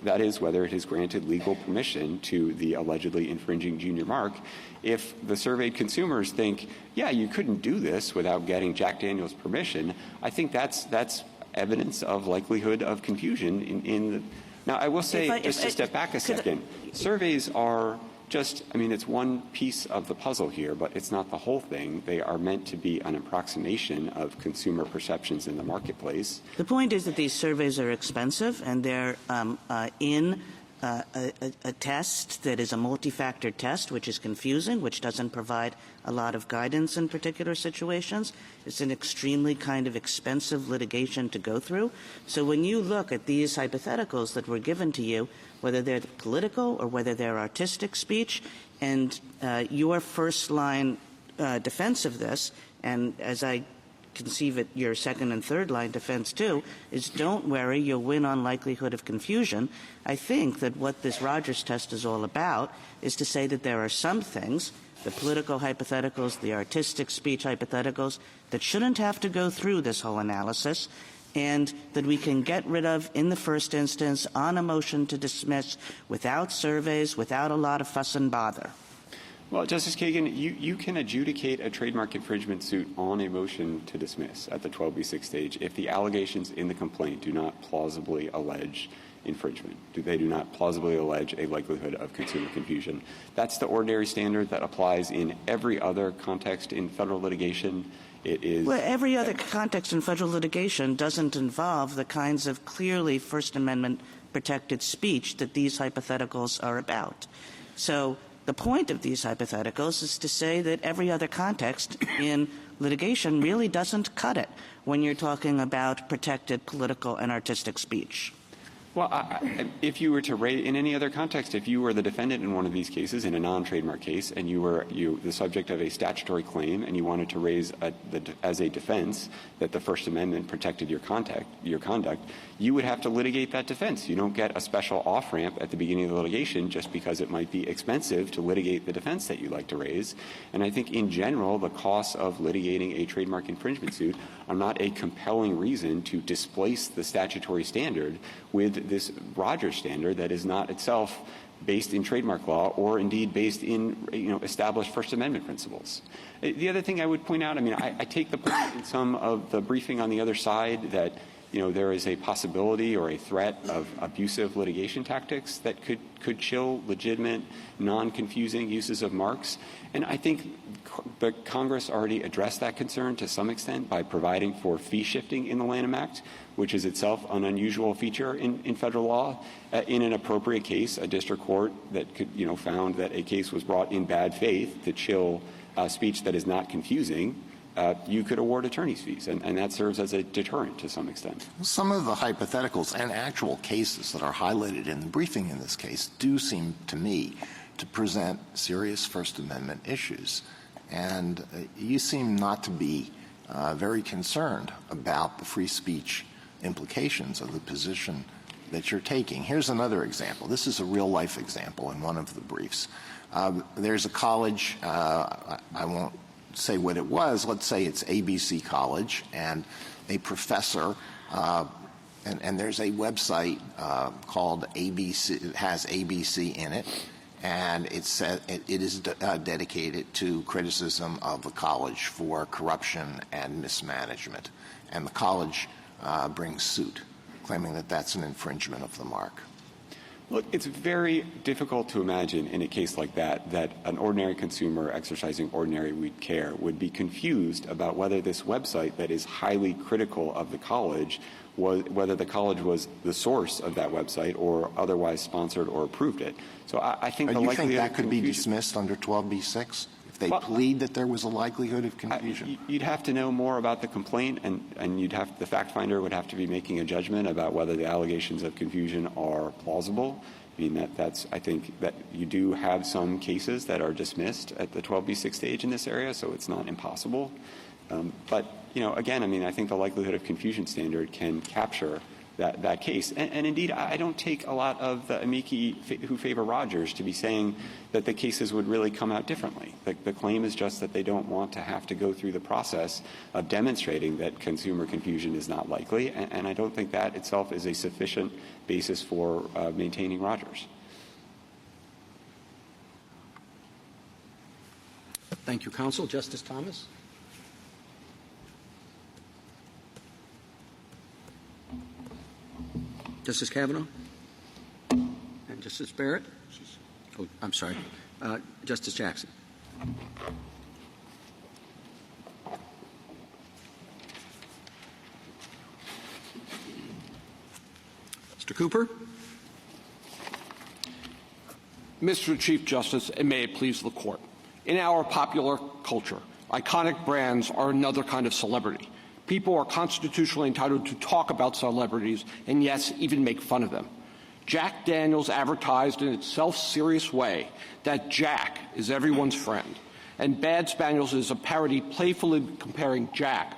That is, whether it has granted legal permission to the allegedly infringing junior mark. If the surveyed consumers think, yeah, you couldn't do this without getting Jack Daniel's permission, I think that's evidence of likelihood of confusion in the. Now, I will say, just to step back a second, surveys are just, I mean, it's one piece of the puzzle here, but it's not the whole thing. They are meant to be an approximation of consumer perceptions in the marketplace. The point is that these surveys are expensive, and they're in a test that is a multi-factor test, which is confusing, which doesn't provide a lot of guidance in particular situations. It's an extremely kind of expensive litigation to go through. So when you look at these hypotheticals that were given to you, whether they're political or whether they're artistic speech, and your first-line defense of this, and as I conceive it, your second and third line defense too, is don't worry, you'll win on likelihood of confusion. I think that what this Rogers test is all about is to say that there are some things, the political hypotheticals, the artistic speech hypotheticals, that shouldn't have to go through this whole analysis, and that we can get rid of in the first instance on a motion to dismiss without surveys, without a lot of fuss and bother. Well, Justice Kagan, you can adjudicate a trademark infringement suit on a motion to dismiss at the 12b6 stage if the allegations in the complaint do not plausibly allege infringement. They do not plausibly allege a likelihood of consumer confusion. That's the ordinary standard that applies in every other context in federal litigation. It is. Well, every other context in federal litigation doesn't involve the kinds of clearly First Amendment protected speech that these hypotheticals are about. So the point of these hypotheticals is to say that every other context in litigation really doesn't cut it when you're talking about protected political and artistic speech. Well, if you were to raise, in any other context, if you were the defendant in one of these cases, in a non-trademark case, and you were the subject of a statutory claim and you wanted to raise as a defense that the First Amendment protected your conduct, you would have to litigate that defense. You don't get a special off-ramp at the beginning of the litigation just because it might be expensive to litigate the defense that you'd like to raise. And I think in general, the costs of litigating a trademark infringement suit are not a compelling reason to displace the statutory standard with this Rogers standard that is not itself based in trademark law or indeed based in established First Amendment principles. The other thing I would point out, I mean, I take the point in some of the briefing on the other side that there is a possibility or a threat of abusive litigation tactics that could chill legitimate, non-confusing uses of marks. And I think the Congress already addressed that concern to some extent by providing for fee shifting in the Lanham Act, which is itself an unusual feature in federal law. In an appropriate case, a district court that could, found that a case was brought in bad faith to chill speech that is not confusing, you could award attorney's fees, and that serves as a deterrent to some extent. Some of the hypotheticals and actual cases that are highlighted in the briefing in this case do seem to me to present serious First Amendment issues. And you seem not to be very concerned about the free speech implications of the position that you're taking. Here's another example. This is a real-life example in one of the briefs. There's a college, I won't say what it was, let's say it's ABC College, and a professor, and there's a website called ABC, it has ABC in it, and it is dedicated to criticism of the college for corruption and mismanagement. And the college brings suit, claiming that that's an infringement of the mark. Look, it's very difficult to imagine in a case like that an ordinary consumer exercising ordinary care would be confused about whether this website that is highly critical of the college whether the college was the source of that website or otherwise sponsored or approved it. So I think the likelihood you think that could be dismissed under 12b-6? If they plead that there was a likelihood of confusion? You'd have to know more about the complaint, and the fact finder would have to be making a judgment about whether the allegations of confusion are plausible. I mean, I think that you do have some cases that are dismissed at the 12b-6 stage in this area, so it's not impossible. But, again, I mean, I think the likelihood of confusion standard can capture that case. And indeed, I don't take a lot of the amici who favor Rogers to be saying that the cases would really come out differently. The claim is just that they don't want to have to go through the process of demonstrating that consumer confusion is not likely, and I don't think that itself is a sufficient basis for maintaining Rogers. Thank you, counsel. Justice Thomas? Justice Kavanaugh? And Justice Barrett? Oh, I'm sorry. Justice Jackson? Mr. Cooper? Mr. Chief Justice, and may it please the Court. In our popular culture, iconic brands are another kind of celebrity. People are constitutionally entitled to talk about celebrities and, yes, even make fun of them. Jack Daniels advertised in its self-serious way that Jack is everyone's friend, and Bad Spaniels is a parody playfully comparing Jack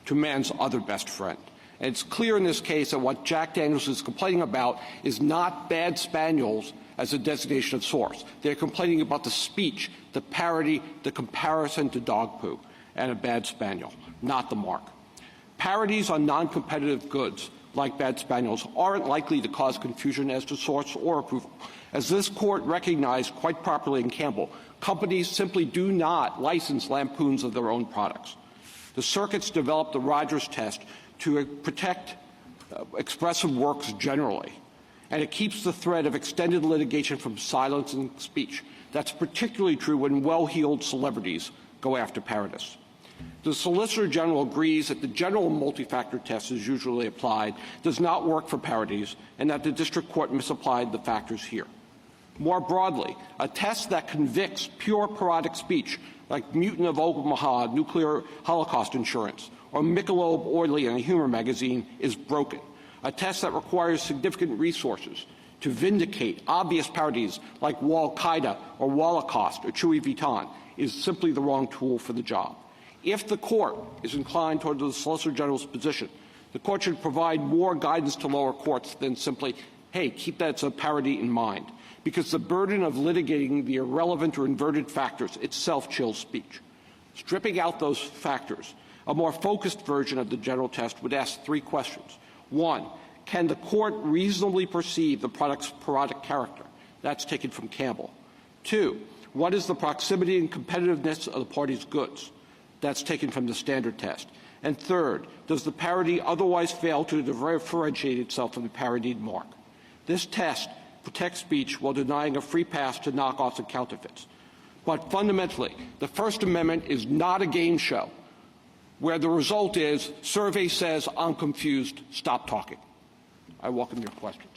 to man's other best friend. And it's clear in this case that what Jack Daniels is complaining about is not Bad Spaniels as a designation of source. They're complaining about the speech, the parody, the comparison to dog poo and a Bad Spaniel, not the mark. Parodies on non-competitive goods, like Bad Spaniels, aren't likely to cause confusion as to source or approval. As this Court recognized quite properly in Campbell, companies simply do not license lampoons of their own products. The circuits developed the Rogers test to protect expressive works generally, and it keeps the threat of extended litigation from silencing speech. That's particularly true when well-heeled celebrities go after parodies. The Solicitor General agrees that the general multi-factor test is usually applied does not work for parodies, and that the District Court misapplied the factors here. More broadly, a test that convicts pure parodic speech, like Mutant of Omaha, Nuclear Holocaust Insurance, or Michelob Oily in a humor magazine, is broken. A test that requires significant resources to vindicate obvious parodies like Wal-Qaeda or Holocaust or Chewy Vuitton is simply the wrong tool for the job. If the Court is inclined toward the Solicitor General's position, the Court should provide more guidance to lower courts than simply, hey, keep that as a parody in mind, because the burden of litigating the irrelevant or inverted factors itself chills speech. Stripping out those factors, a more focused version of the general test would ask three questions. One, can the Court reasonably perceive the product's parodic character? That's taken from Campbell. Two, what is the proximity and competitiveness of the party's goods? That's taken from the standard test. And third, does the parody otherwise fail to differentiate itself from the parodied mark? This test protects speech while denying a free pass to knockoffs and counterfeits. But fundamentally, the First Amendment is not a game show where the result is survey says I'm confused, stop talking. I welcome your questions.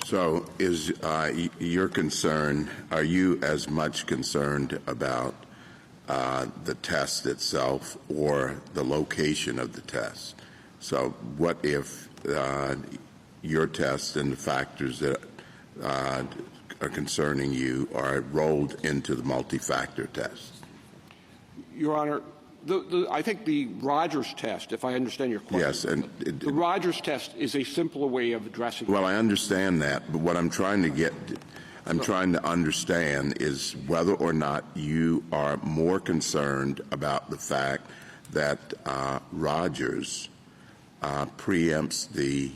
So is your concern, are you as much concerned about the test itself or the location of the test? So what if your test and the factors that are concerning you are rolled into the multi-factor test? Your Honor, I think the Rogers test, if I understand your question. Yes. And the Rogers test is a simpler way of addressing it. Well, I understand that, but what I'm trying to understand is whether or not you are more concerned about the fact that Rogers preempts the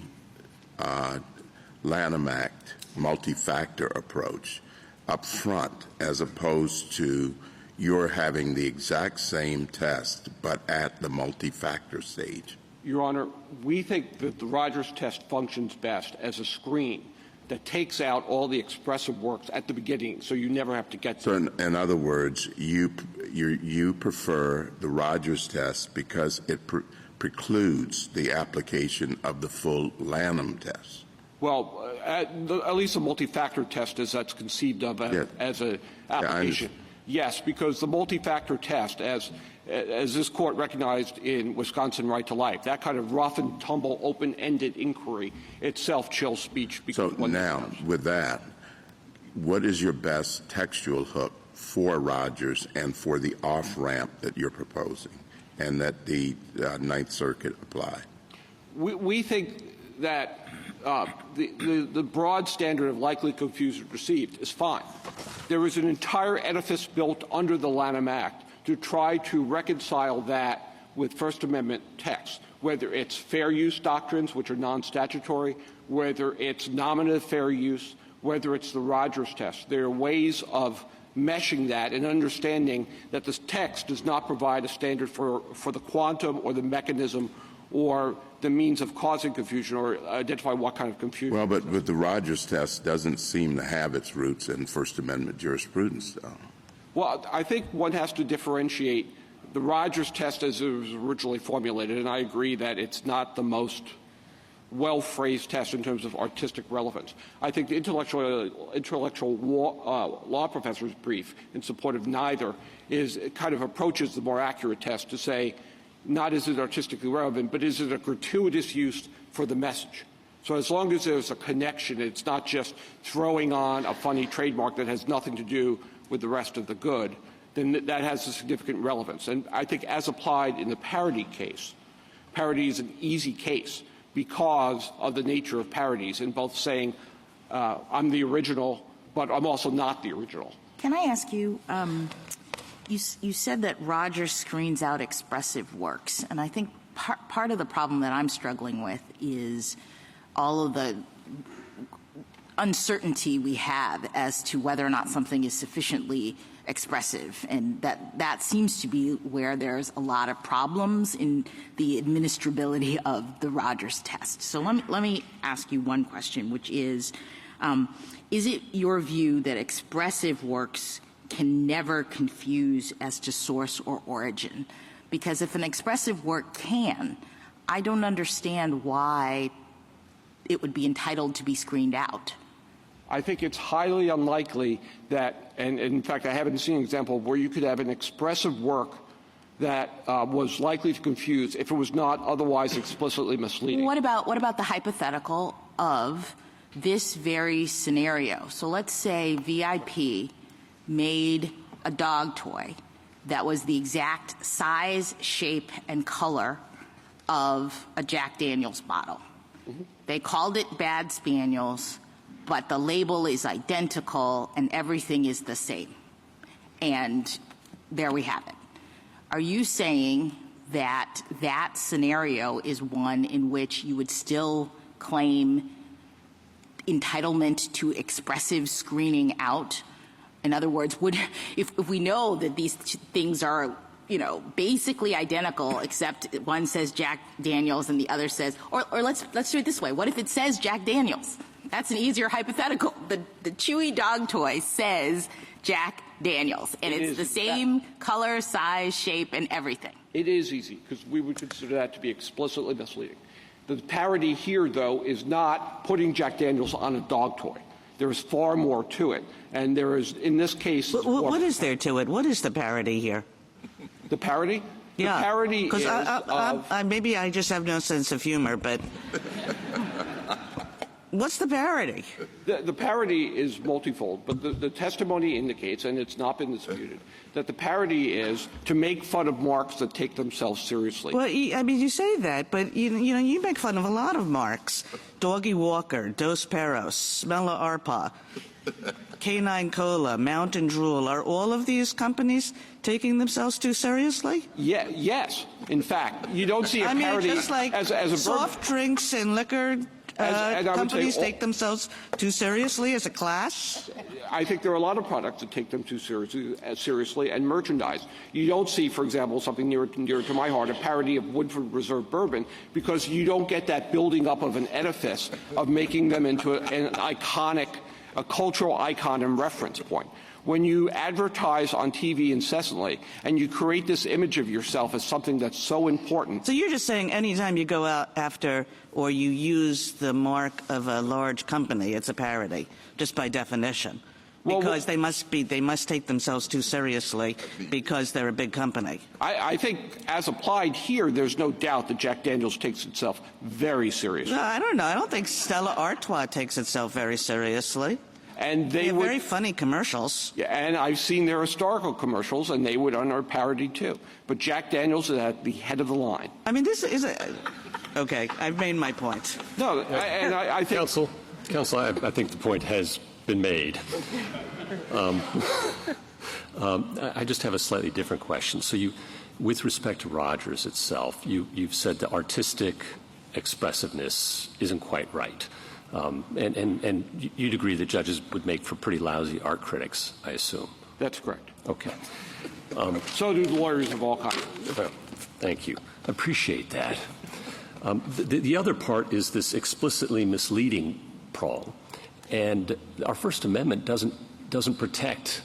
Lanham Act multi-factor approach up front, as opposed to you're having the exact same test but at the multi-factor stage. Your Honor, we think that the Rogers test functions best as a screen that takes out all the expressive works at the beginning, so you never have to get to So in other words, you prefer the Rogers test because it precludes the application of the full Lanham test. Well, at least a multi-factor test as that's conceived of as an application. Yes, because the multi-factor test, as this Court recognized in Wisconsin Right to Life, that kind of rough and tumble, open-ended inquiry itself chills speech. So now, with that, what is your best textual hook for Rogers and for the off-ramp that you're proposing and that the Ninth Circuit apply? We think that the broad standard of likely confused or received is fine. There is an entire edifice built under the Lanham Act to try to reconcile that with First Amendment text, whether it's fair use doctrines, which are non-statutory, whether it's nominative fair use, whether it's the Rogers test. There are ways of meshing that and understanding that this text does not provide a standard for the quantum or the mechanism or the means of causing confusion or identify what kind of confusion. Well, but the Rogers test doesn't seem to have its roots in First Amendment jurisprudence, though. Well, I think one has to differentiate the Rogers test as it was originally formulated, and I agree that it's not the most well-phrased test in terms of artistic relevance. I think the intellectual law professor's brief in support of neither kind of approaches the more accurate test to say, not is it artistically relevant, but is it a gratuitous use for the message? So as long as there's a connection, it's not just throwing on a funny trademark that has nothing to do with the rest of the good, then that has a significant relevance. And I think as applied in the Parody case, Parody is an easy case because of the nature of parodies in both saying, I'm the original, but I'm also not the original. Can I ask you, you said that Rogers screens out expressive works, and I think part of the problem that I'm struggling with is all of the uncertainty we have as to whether or not something is sufficiently expressive, and that seems to be where there's a lot of problems in the administrability of the Rogers test. So let me ask you one question, which is it your view that expressive works can never confuse as to source or origin? Because if an expressive work can, I don't understand why it would be entitled to be screened out. I think it's highly unlikely that, and in fact, I haven't seen an example where you could have an expressive work that was likely to confuse if it was not otherwise explicitly misleading. What about the hypothetical of this very scenario? So let's say VIP made a dog toy that was the exact size, shape, and color of a Jack Daniels bottle. Mm-hmm. They called it Bad Spaniels, but the label is identical and everything is the same. And there we have it. Are you saying that that scenario is one in which you would still claim entitlement to expressive screening out? In other words, if we know that these things are, basically identical, except one says Jack Daniels and the other says, or let's do it this way. What if it says Jack Daniels? That's an easier hypothetical. The Chewy dog toy says Jack Daniels, and it's the same color, size, shape, and everything. It is easy, because we would consider that to be explicitly misleading. The parody here, though, is not putting Jack Daniels on a dog toy. There is far more to it. And there is, in this case... What is there to it? What is the parody here? The parody? Yeah. The parody is maybe I just have no sense of humor, but... What's the parody? The parody is multifold, but the testimony indicates, and it's not been disputed, that the parody is to make fun of marks that take themselves seriously. Well, you say that, but you make fun of a lot of marks. Doggy Walker, Dos Perros, Smella Arpa, Canine Cola, Mountain Drool. Are all of these companies taking themselves too seriously? Yeah, yes. In fact, you don't see a parody just like as a soft drinks and liquor companies take themselves too seriously as a class? I think there are a lot of products that take them too seriously and merchandise. You don't see, for example, something near to my heart, a parody of Woodford Reserve bourbon, because you don't get that building up of an edifice of making them into an iconic, a cultural icon and reference point. When you advertise on TV incessantly and you create this image of yourself as something that's so important. So you're just saying anytime you go out after or you use the mark of a large company, it's a parody, just by definition. Because they must take themselves too seriously because they're a big company. I think as applied here, there's no doubt that Jack Daniels takes itself very seriously. No, I don't know. I don't think Stella Artois takes itself very seriously. And they have very funny commercials. Yeah, and I've seen their historical commercials, and they would honor parody too. But Jack Daniels is at the head of the line. I mean, this is okay. I've made my point. No, and I think Counsel, I think the point has been made. I just have a slightly different question. So with respect to Rogers itself, you've said the artistic expressiveness isn't quite right. And you'd agree that judges would make for pretty lousy art critics, I assume. That's correct. Okay. So do lawyers of all kinds. Thank you. Appreciate that. The other part is this explicitly misleading prong, and our First Amendment doesn't protect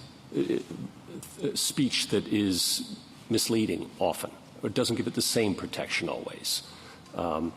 speech that is misleading often, or doesn't give it the same protection always. And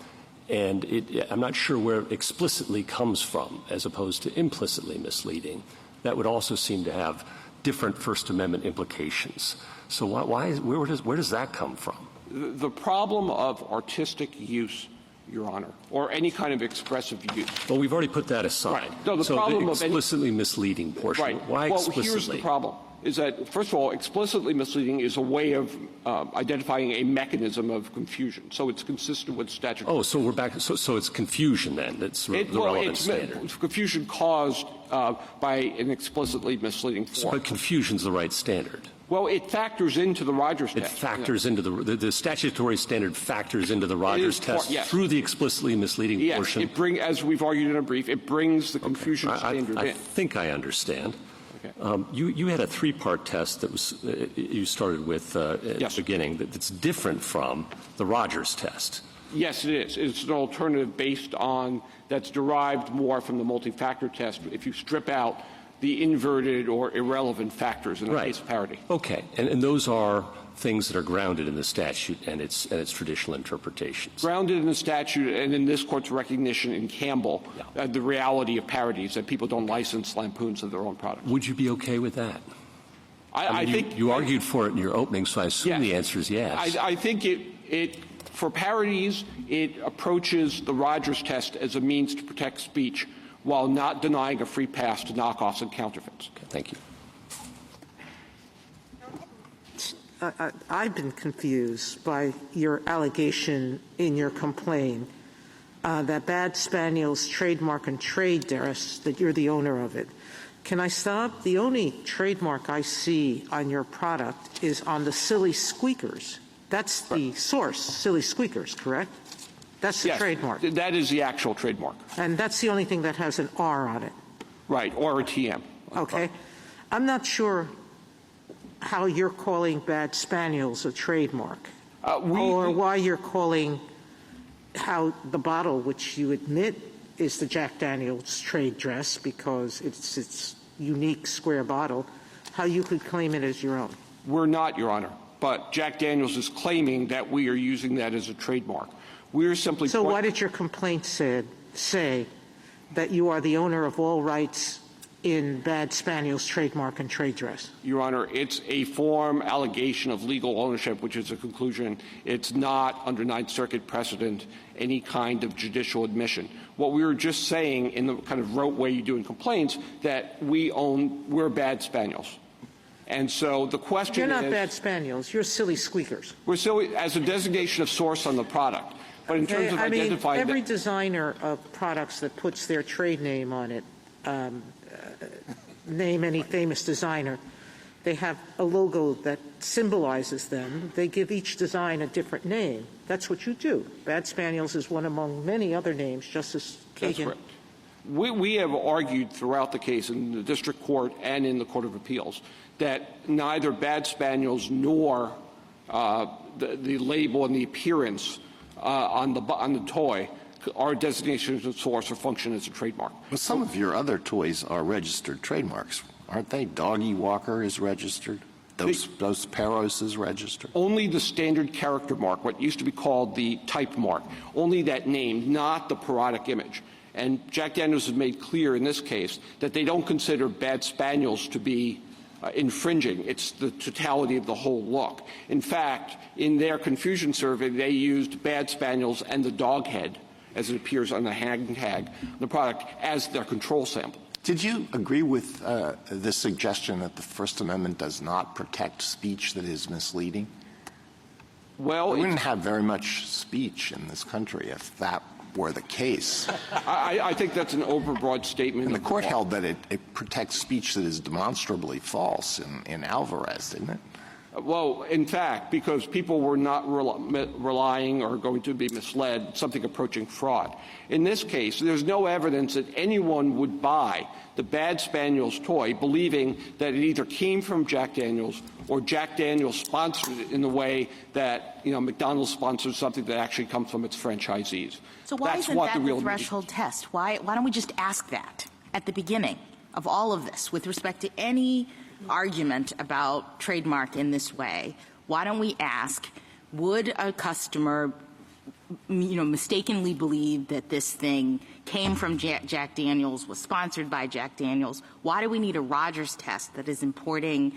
I'm not sure where explicitly comes from as opposed to implicitly misleading. That would also seem to have different First Amendment implications. So where does that come from? The problem of artistic use, Your Honor, or any kind of expressive use. Well, we've already put that aside. Right. No, the so problem the of explicitly misleading portion. Right. Why well, explicitly? Here's the problem. Is that, first of all, explicitly misleading is a way of identifying a mechanism of confusion. So it's consistent with statute. Oh, so we're back. So it's confusion then. That's the relevant standard. Confusion caused by an explicitly misleading form. But confusion's the right standard. Well, it factors into the Rogers test. It factors into the statutory standard factors into the Rogers test through the explicitly misleading portion. Yes, as we've argued in a brief, it brings the confusion standard in. I think I understand. Okay. You had a three-part test that was you started with at the beginning that's different from the Rogers test. Yes, it is. It's an alternative based on that's derived more from the multi-factor test. If you strip out the inverted or irrelevant factors in the case of parody. Okay, and those are things that are grounded in the statute and its traditional interpretations. Grounded in the statute and in this court's recognition in Campbell, the reality of parodies, that people don't license lampoons of their own products. Would you be okay with that? I think you argued for it in your opening, so I assume the answer is yes. I think it for parodies, it approaches the Rogers test as a means to protect speech while not denying a free pass to knockoffs and counterfeits. Okay, thank you. I've been confused by your allegation in your complaint that Bad Spaniel's trademark and trade dress, that you're the owner of it. Can I stop? The only trademark I see on your product is on the Silly Squeakers. That's the source, Silly Squeakers, correct? That's the trademark. That is the actual trademark. And that's the only thing that has an R on it. Right, or a TM. Okay. I'm not sure how you're calling Bad Spaniels a trademark, or why you're calling how the bottle, which you admit is the Jack Daniel's trade dress because it's its unique square bottle, how you could claim it as your own. We're not, Your Honor. But Jack Daniel's is claiming that we are using that as a trademark. We're simply... So why did your complaint say that you are the owner of all rights in Bad Spaniel's trademark and trade dress? Your Honor, it's a form allegation of legal ownership, which is a conclusion. It's not, under Ninth Circuit precedent, any kind of judicial admission. What we were just saying in the kind of rote way you do in complaints, that we're Bad Spaniels. And so the question is... You're not Bad Spaniels. You're Silly Squeakers. We're silly as a designation of source on the product. But in terms of identifying... every designer of products that puts their trade name on it, name any famous designer, they have a logo that symbolizes them. They give each design a different name. That's what you do. Bad Spaniels is one among many other names, Justice Kagan. That's correct. We have argued throughout the case in the district court and in the Court of Appeals that neither Bad Spaniels nor the label and the appearance on the toy are designations of source or function as a trademark. But some of your other toys are registered trademarks, aren't they? Doggy Walker is registered. Those Peros is registered. Only the standard character mark, what used to be called the type mark, only that name, not the parodic image. And Jack Daniels has made clear in this case that they don't consider Bad Spaniels to be infringing. It's the totality of the whole look. In fact, in their confusion survey, they used Bad Spaniels and the dog head, as it appears on the hang tag, the product, as their control sample. Did you agree with the suggestion that the First Amendment does not protect speech that is misleading? Well, we wouldn't have very much speech in this country if that were the case. I think that's an overbroad statement. And the court held that it protects speech that is demonstrably false in Alvarez, didn't it? Well, in fact, because people were not relying or going to be misled, something approaching fraud. In this case, there's no evidence that anyone would buy the Bad Spaniels toy believing that it either came from Jack Daniels or Jack Daniels sponsored it in the way that, McDonald's sponsors something that actually comes from its franchisees. So why isn't that the threshold test? Why don't we just ask that at the beginning of all of this with respect to any argument about trademark in this way? Why don't we ask, would a customer, mistakenly believe that this thing came from Jack Daniels, was sponsored by Jack Daniels? Why do we need a Rogers test that is importing,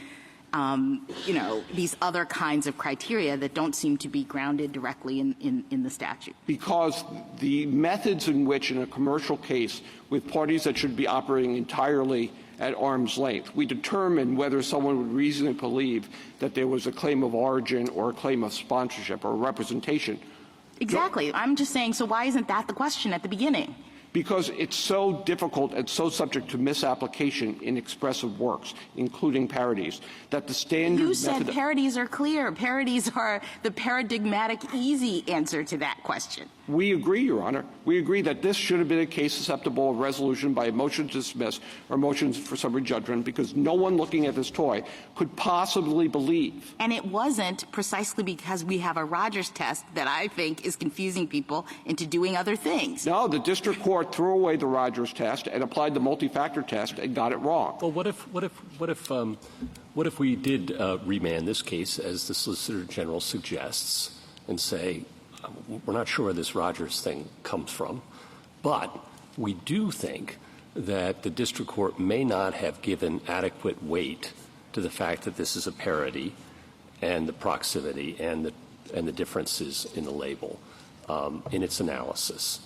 these other kinds of criteria that don't seem to be grounded directly in the statute? Because the methods in which, in a commercial case, with parties that should be operating entirely at arm's length, we determine whether someone would reasonably believe that there was a claim of origin or a claim of sponsorship or representation. Exactly. I'm just saying, so why isn't that the question at the beginning? Because it's so difficult and so subject to misapplication in expressive works, including parodies, that the standard You said parodies are clear. Parodies are the paradigmatic, easy answer to that question. We agree, Your Honor. We agree that this should have been a case susceptible of resolution by a motion to dismiss or motions for summary judgment, because no one looking at this toy could possibly believe. And it wasn't precisely because we have a Rogers test that I think is confusing people into doing other things. No, the district court threw away the Rogers test and applied the multi-factor test and got it wrong. Well, what if we did remand this case, as the Solicitor General suggests, and say, we're not sure where this Rogers thing comes from, but we do think that the district court may not have given adequate weight to the fact that this is a parody and the proximity and the differences in the label in its analysis.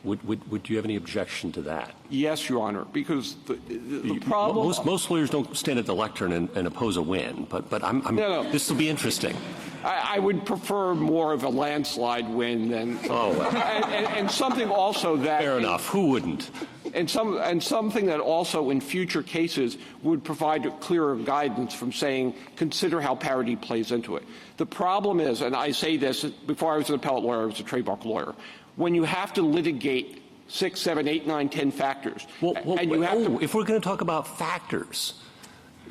Would you have any objection to that? Yes, Your Honor, because the problem... Most lawyers don't stand at the lectern and oppose a win, but No. This will be interesting. I would prefer more of a landslide win than... Oh, well. and something also that... Fair enough. Who wouldn't? And something that also in future cases would provide a clearer guidance from saying, consider how parody plays into it. The problem is, and I say this, before I was an appellate lawyer, I was a trademark lawyer, when you have to litigate 6, 7, 8, 9, 10 factors. If we're going to talk about factors,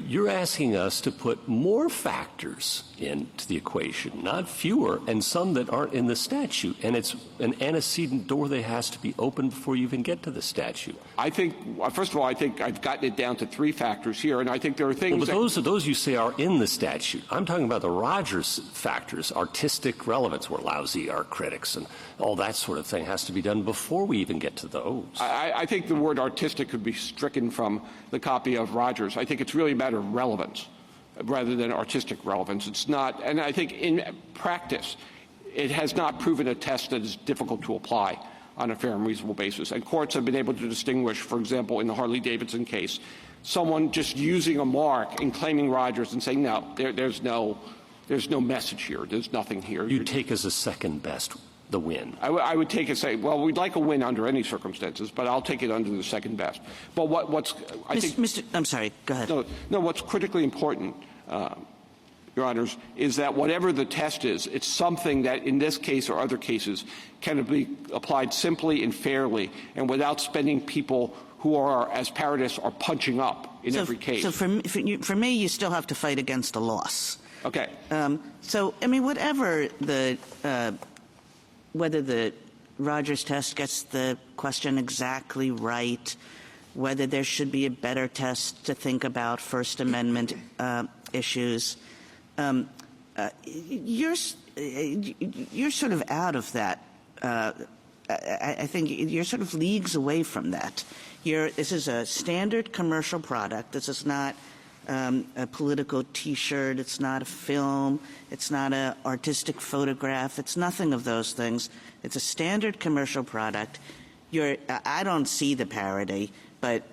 you're asking us to put more factors into the equation, not fewer, and some that aren't in the statute. And it's an antecedent door that has to be opened before you even get to the statute. I think, first of all, I think I've gotten it down to 3 factors here, and I think there are things those you say are in the statute. I'm talking about the Rogers factors, artistic relevance. We're lousy, our critics, and all that sort of thing has to be done before we even get to those. I think the word artistic could be stricken from the copy of Rogers. I think it's really a matter of relevance rather than artistic relevance. It's not, and I think in practice, it has not proven a test that is difficult to apply on a fair and reasonable basis. And courts have been able to distinguish, for example, in the Harley-Davidson case, someone just using a mark and claiming Rogers and saying, no, there's no message here. There's nothing here. You take as a second best the win. I would take it, say, well, we'd like a win under any circumstances, but I'll take it under the second best. But I'm sorry, go ahead. No, what's critically important, Your Honors, is that whatever the test is, it's something that in this case or other cases can be applied simply and fairly and without spending people who are, as parodists, are punching up in every case. So for me, you still have to fight against a loss. Okay. So, I mean, whether the Rogers test gets the question exactly right, whether there should be a better test to think about First Amendment issues, you're sort of out of that. I think you're sort of leagues away from that. This is a standard commercial product. This is not a political T-shirt. It's not a film. It's not an artistic photograph. It's nothing of those things. It's a standard commercial product. I don't see the parody, but,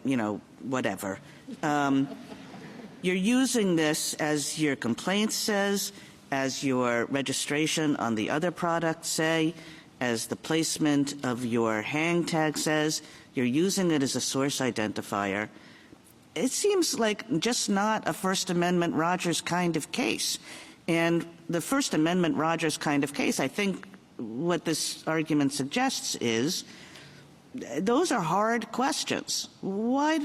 whatever. You're using this, as your complaint says, as your registration on the other product say, as the placement of your hang tag says. You're using it as a source identifier. It seems like just not a First Amendment Rogers kind of case. And the First Amendment Rogers kind of case, I think what this argument suggests is those are hard questions. I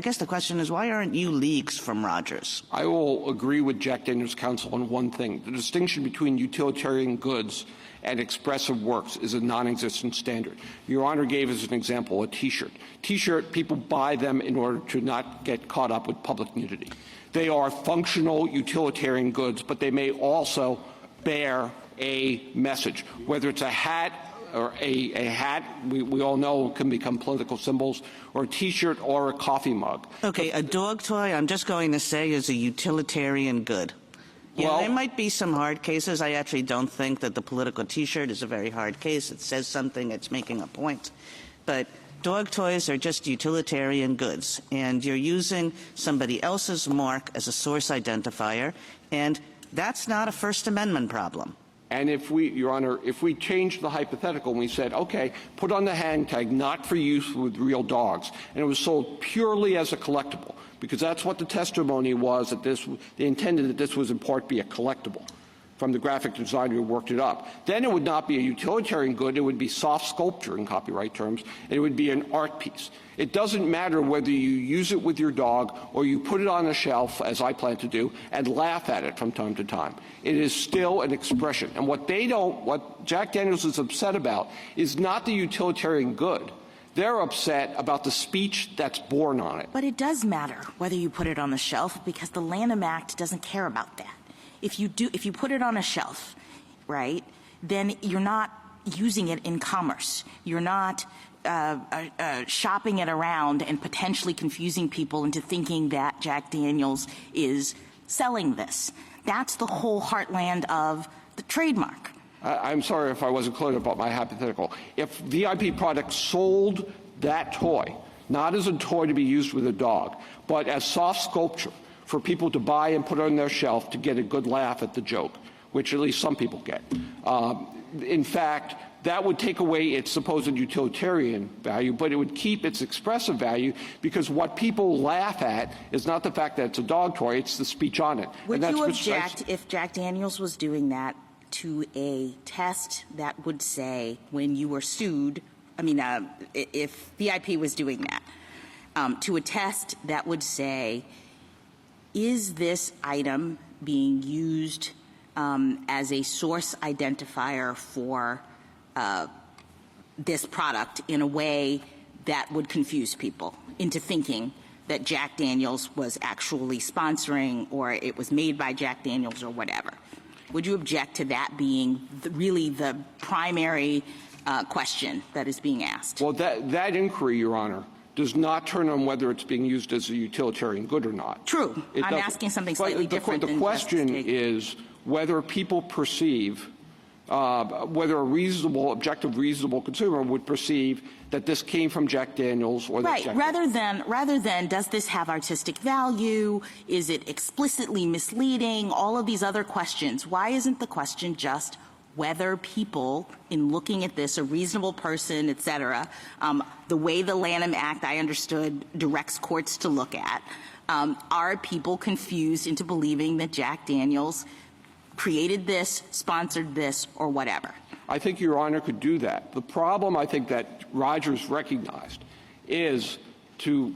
guess the question is, why aren't you leagues from Rogers? I will agree with Jack Daniels' counsel on one thing. The distinction between utilitarian goods and expressive works is a non-existent standard. Your Honor gave as an example a T-shirt. T-shirt, people buy them in order to not get caught up with public nudity. They are functional utilitarian goods, but they may also bear a message, whether it's a hat or a hat, we all know can become political symbols, or a T-shirt or a coffee mug. Okay, a dog toy, I'm just going to say, is a utilitarian good. Yeah, there might be some hard cases. I actually don't think that the political T-shirt is a very hard case. It says something, it's making a point. But dog toys are just utilitarian goods, and you're using somebody else's mark as a source identifier, and that's not a First Amendment problem. And if we, Your Honor, if we changed the hypothetical and we said, okay, put on the hang tag not for use with real dogs, and it was sold purely as a collectible, because that's what the testimony was, that they intended that this was in part be a collectible from the graphic designer who worked it up. Then it would not be a utilitarian good, it would be soft sculpture in copyright terms, and it would be an art piece. It doesn't matter whether you use it with your dog or you put it on a shelf, as I plan to do, and laugh at it from time to time. It is still an expression. And what Jack Daniels is upset about is not the utilitarian good. They're upset about the speech that's born on it. But it does matter whether you put it on the shelf, because the Lanham Act doesn't care about that. If you put it on a shelf, right, then you're not using it in commerce. You're not shopping it around and potentially confusing people into thinking that Jack Daniels is selling this. That's the whole heartland of the trademark. I'm sorry if I wasn't clear about my hypothetical. If VIP Products sold that toy, not as a toy to be used with a dog, but as soft sculpture for people to buy and put on their shelf to get a good laugh at the joke, which at least some people get. In fact, that would take away its supposed utilitarian value, but it would keep its expressive value, because what people laugh at is not the fact that it's a dog toy, it's the speech on it. Would you object if Jack Daniels was doing that to a test that would say, when you were sued, if VIP was doing that, to a test that would say, is this item being used as a source identifier for this product in a way that would confuse people into thinking that Jack Daniels was actually sponsoring, or it was made by Jack Daniels, or whatever? Would you object to that being really the primary question that is being asked? Well, that inquiry, Your Honor, does not turn on whether it's being used as a utilitarian good or not. True. I'm asking something slightly different. The question is whether people perceive, whether a objective, reasonable consumer would perceive that this came from Jack Daniels or that Jack rather than does this have artistic value? Is it explicitly misleading? All of these other questions. Why isn't the question just whether people, in looking at this, a reasonable person, et cetera, the way the Lanham Act, I understood, directs courts to look at, are people confused into believing that Jack Daniels created this, sponsored this, or whatever? I think Your Honor could do that. The problem I think that Rogers recognized is, to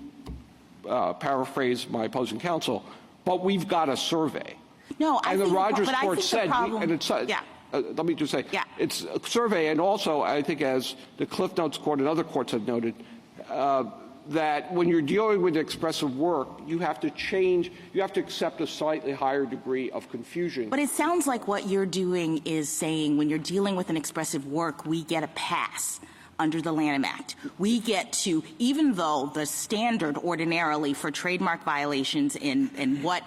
paraphrase my opposing counsel, but we've got a survey. No, I and think the Rogers but court I think said, the problem, and it's, yeah. Let me just say, Yeah. it's a survey, and also I think, as the Cliff Notes Court and other courts have noted, that when you're dealing with expressive work, you have to accept a slightly higher degree of confusion. But it sounds like what you're doing is saying, when you're dealing with an expressive work, we get a pass under the Lanham Act. We get to, even though the standard ordinarily for trademark violations and what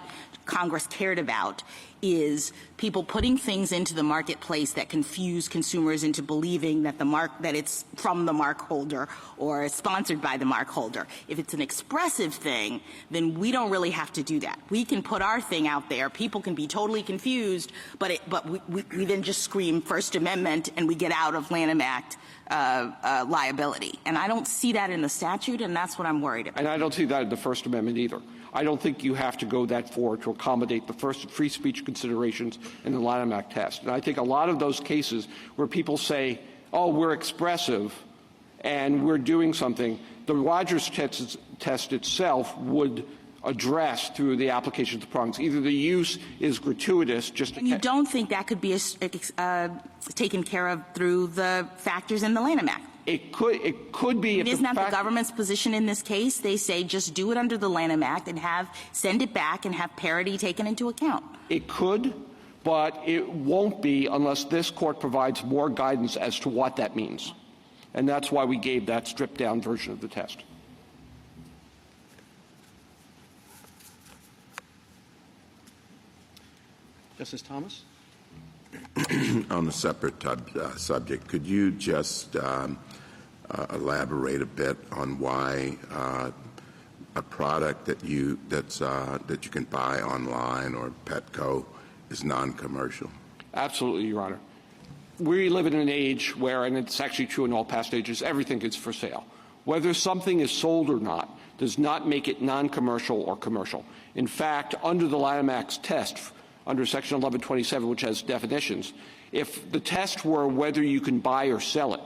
Congress cared about is people putting things into the marketplace that confuse consumers into believing that that it's from the mark holder or sponsored by the mark holder. If it's an expressive thing, then we don't really have to do that. We can put our thing out there. People can be totally confused, but we then just scream First Amendment and we get out of Lanham Act liability. And I don't see that in the statute, and that's what I'm worried about. And I don't see that in the First Amendment either. I don't think you have to go that far to accommodate the first free speech considerations in the Lanham Act test. And I think a lot of those cases where people say, oh, we're expressive and we're doing something, the Rogers test itself would address through the application of the prongs. Either the use is gratuitous, just and you don't think that could be taken care of through the factors in the Lanham Act? It could be. Isn't that the government's position in this case? They say just do it under the Lanham Act and send it back and have parity taken into account. It could, but it won't be unless this court provides more guidance as to what that means. And that's why we gave that stripped-down version of the test. Justice Thomas? On a separate subject, could you just elaborate a bit on why a product that you can buy online or Petco is non-commercial? Absolutely, Your Honor. We live in an age where, and it's actually true in all past ages, everything is for sale. Whether something is sold or not does not make it non-commercial or commercial. In fact, under the Lanham Act's test, under Section 1127, which has definitions, if the test were whether you can buy or sell it,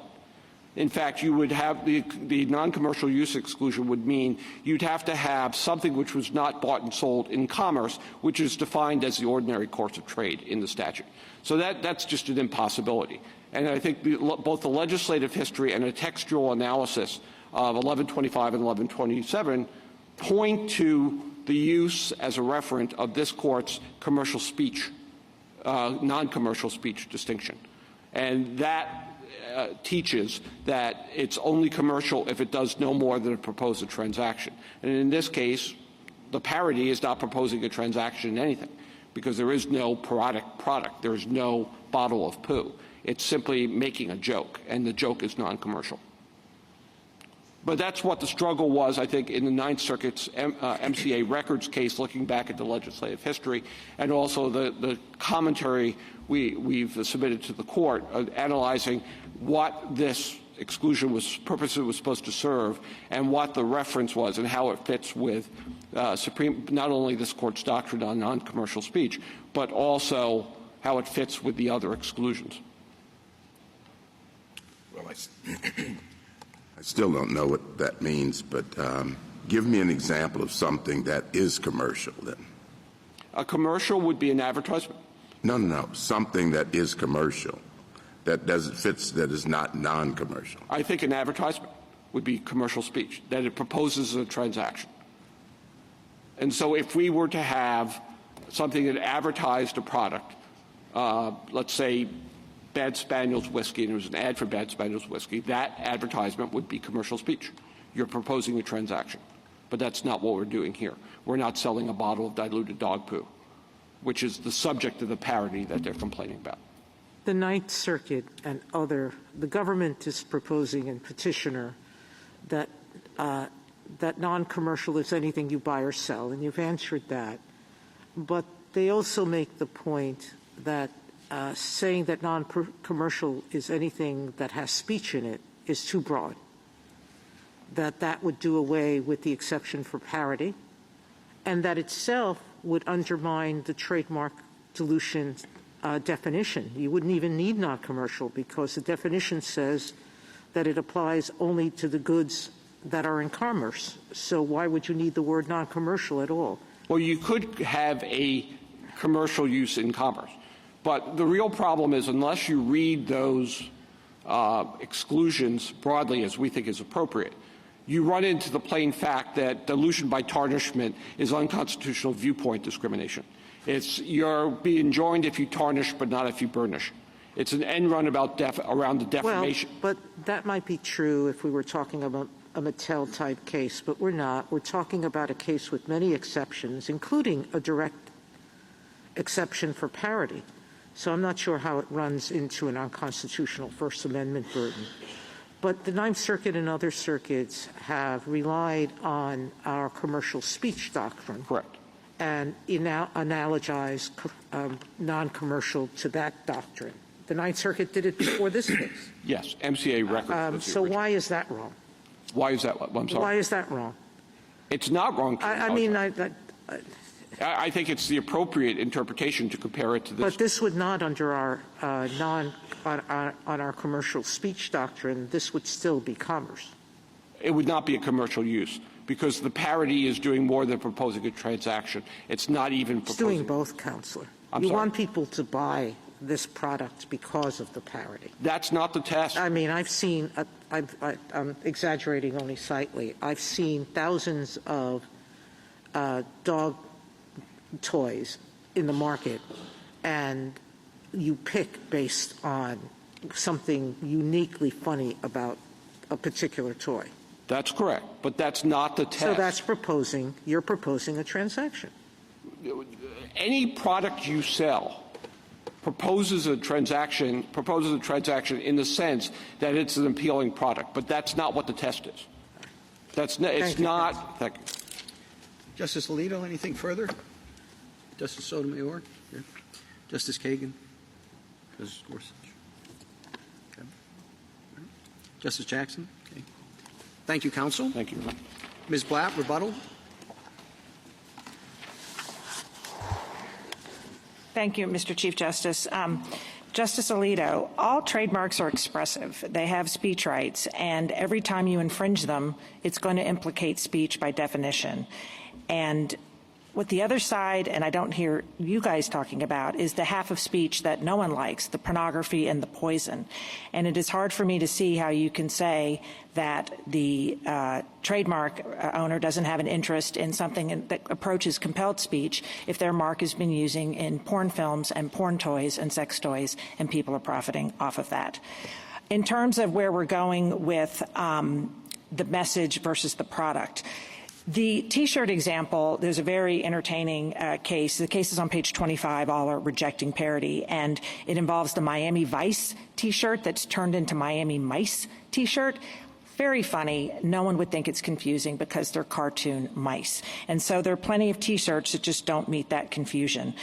in fact, you would have the non-commercial use exclusion would mean you'd have to have something which was not bought and sold in commerce, which is defined as the ordinary course of trade in the statute. So that's just an impossibility. And I think both the legislative history and a textual analysis of 1125 and 1127 point to the use as a referent of this court's commercial speech, non-commercial speech distinction. And that teaches that it's only commercial if it does no more than propose a transaction. And in this case, the parody is not proposing a transaction in anything because there is no product. There is no bottle of poo. It's simply making a joke, and the joke is non-commercial. But that's what the struggle was, I think, in the Ninth Circuit's MCA records case, looking back at the legislative history, and also the commentary we've submitted to the court, analyzing what this exclusion was supposed to serve, and what the reference was, and how it fits with not only this court's doctrine on non-commercial speech, but also how it fits with the other exclusions. Well, I still don't know what that means, but give me an example of something that is commercial, then. A commercial would be an advertisement? No. Something that is commercial, that is not non-commercial. I think an advertisement would be commercial speech, that it proposes a transaction. And so if we were to have something that advertised a product, let's say Bad Spaniel's whiskey, and there was an ad for Bad Spaniel's whiskey, that advertisement would be commercial speech. You're proposing a transaction. But that's not what we're doing here. We're not selling a bottle of diluted dog poo, which is the subject of the parody that they're complaining about. The Ninth Circuit and the government is proposing in petitioner that non-commercial is anything you buy or sell, and you've answered that. But they also make the point that saying that non-commercial is anything that has speech in it is too broad, that would do away with the exception for parody, and that itself would undermine the trademark dilution definition. You wouldn't even need non-commercial because the definition says that it applies only to the goods that are in commerce. So why would you need the word non-commercial at all? Well, you could have a commercial use in commerce. But the real problem is unless you read those exclusions broadly as we think is appropriate, you run into the plain fact that dilution by tarnishment is unconstitutional viewpoint discrimination. You're being joined if you tarnish but not if you burnish. It's an end run around the defamation. Well, but that might be true if we were talking about a Mattel-type case, but we're not. We're talking about a case with many exceptions, including a direct exception for parody. So I'm not sure how it runs into an unconstitutional First Amendment burden. But the Ninth Circuit and other circuits have relied on our commercial speech doctrine. Correct. And analogized non-commercial to that doctrine. The Ninth Circuit did it before this case. Yes, MCA records. So why is that wrong? Why is that? I'm sorry. Why is that wrong? It's not wrong. I I think it's the appropriate interpretation to compare it to this. But this would not, under our on our commercial speech doctrine, this would still be commerce. It would not be a commercial use because the parody is doing more than proposing a transaction. It's not even proposing. It's doing both, Counselor. You want people to buy this product because of the parody. That's not the test. I mean, I've seen, I'm exaggerating only slightly, I've seen thousands of dog toys in the market, and you pick based on something uniquely funny about a particular toy. That's correct, but that's not the test. So that's you're proposing a transaction. Any product you sell proposes a transaction in the sense that it's an appealing product, but that's not what the test is. Thank you. Justice Alito, anything further? Justice Sotomayor? Yeah. Justice Kagan? Justice Gorsuch? Okay. Right. Justice Jackson? Okay. Thank you, counsel. Thank you. Ms. Blatt, rebuttal. Thank you, Mr. Chief Justice. Justice Alito, all trademarks are expressive. They have speech rights, and every time you infringe them, it's going to implicate speech by definition. And what the other side, and I don't hear you guys talking about, is the half of speech that no one likes, the pornography and the poison. And it is hard for me to see how you can say that the trademark owner doesn't have an interest in something that approaches compelled speech if their mark has been using in porn films and porn toys and sex toys, and people are profiting off of that. In terms of where we're going with the message versus the product, the T-shirt example, there's a very entertaining case. The case is on page 25. All are rejecting parody, and it involves the Miami Vice T-shirt that's turned into Miami Mice T-shirt. Very funny. No one would think it's confusing because they're cartoon mice. And so there are plenty of T-shirts that just don't meet that confusion.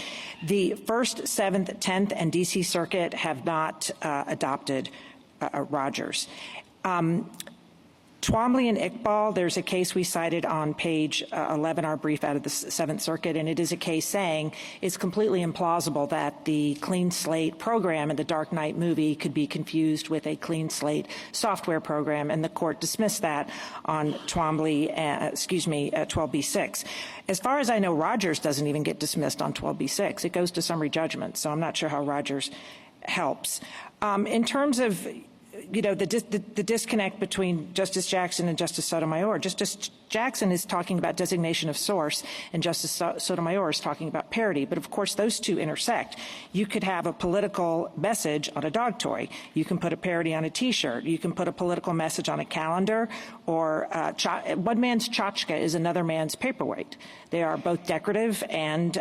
The 1st, 7th, 10th, and D.C. Circuit have not adopted Rogers. Twombly and Iqbal, there's a case we cited on page 11, our brief out of the 7th Circuit, and it is a case saying it's completely implausible that the clean slate program in the Dark Knight movie could be confused with a clean slate software program, and the court dismissed that on Twombly, 12b-6. As far as I know, Rogers doesn't even get dismissed on 12b-6. It goes to summary judgment, so I'm not sure how Rogers helps. In terms of the disconnect between Justice Jackson and Justice Sotomayor. Justice Jackson is talking about designation of source, and Justice Sotomayor is talking about parody. But, of course, those two intersect. You could have a political message on a dog toy. You can put a parody on a T-shirt. You can put a political message on a calendar. Or one man's tchotchke is another man's paperweight. They are both decorative. And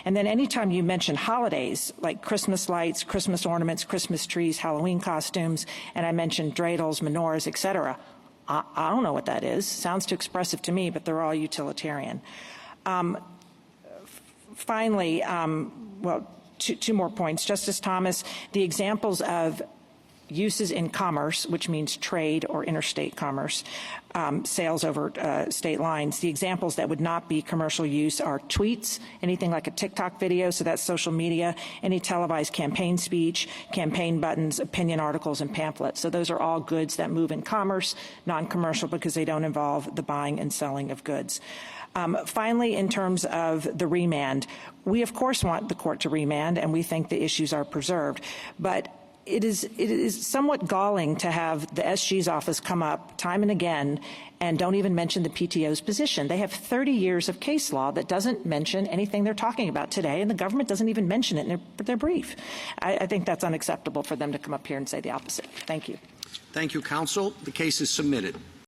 then anytime you mention holidays, like Christmas lights, Christmas ornaments, Christmas trees, Halloween costumes, and I mentioned dreidels, menorahs, et cetera, I don't know what that is. Sounds too expressive to me, but they're all utilitarian. Finally, two more points. Justice Thomas, the examples of uses in commerce, which means trade or interstate commerce, sales over state lines. The examples that would not be commercial use are tweets, anything like a TikTok video, so that's social media, any televised campaign speech, campaign buttons, opinion articles, and pamphlets. So those are all goods that move in commerce, non-commercial, because they don't involve the buying and selling of goods. Finally, in terms of the remand, we of course want the court to remand, and we think the issues are preserved. But it is somewhat galling to have the SG's office come up time and again and don't even mention the PTO's position. They have 30 years of case law that doesn't mention anything they're talking about today, and the government doesn't even mention it in their brief. I think that's unacceptable for them to come up here and say the opposite. Thank you. Thank you, counsel. The case is submitted.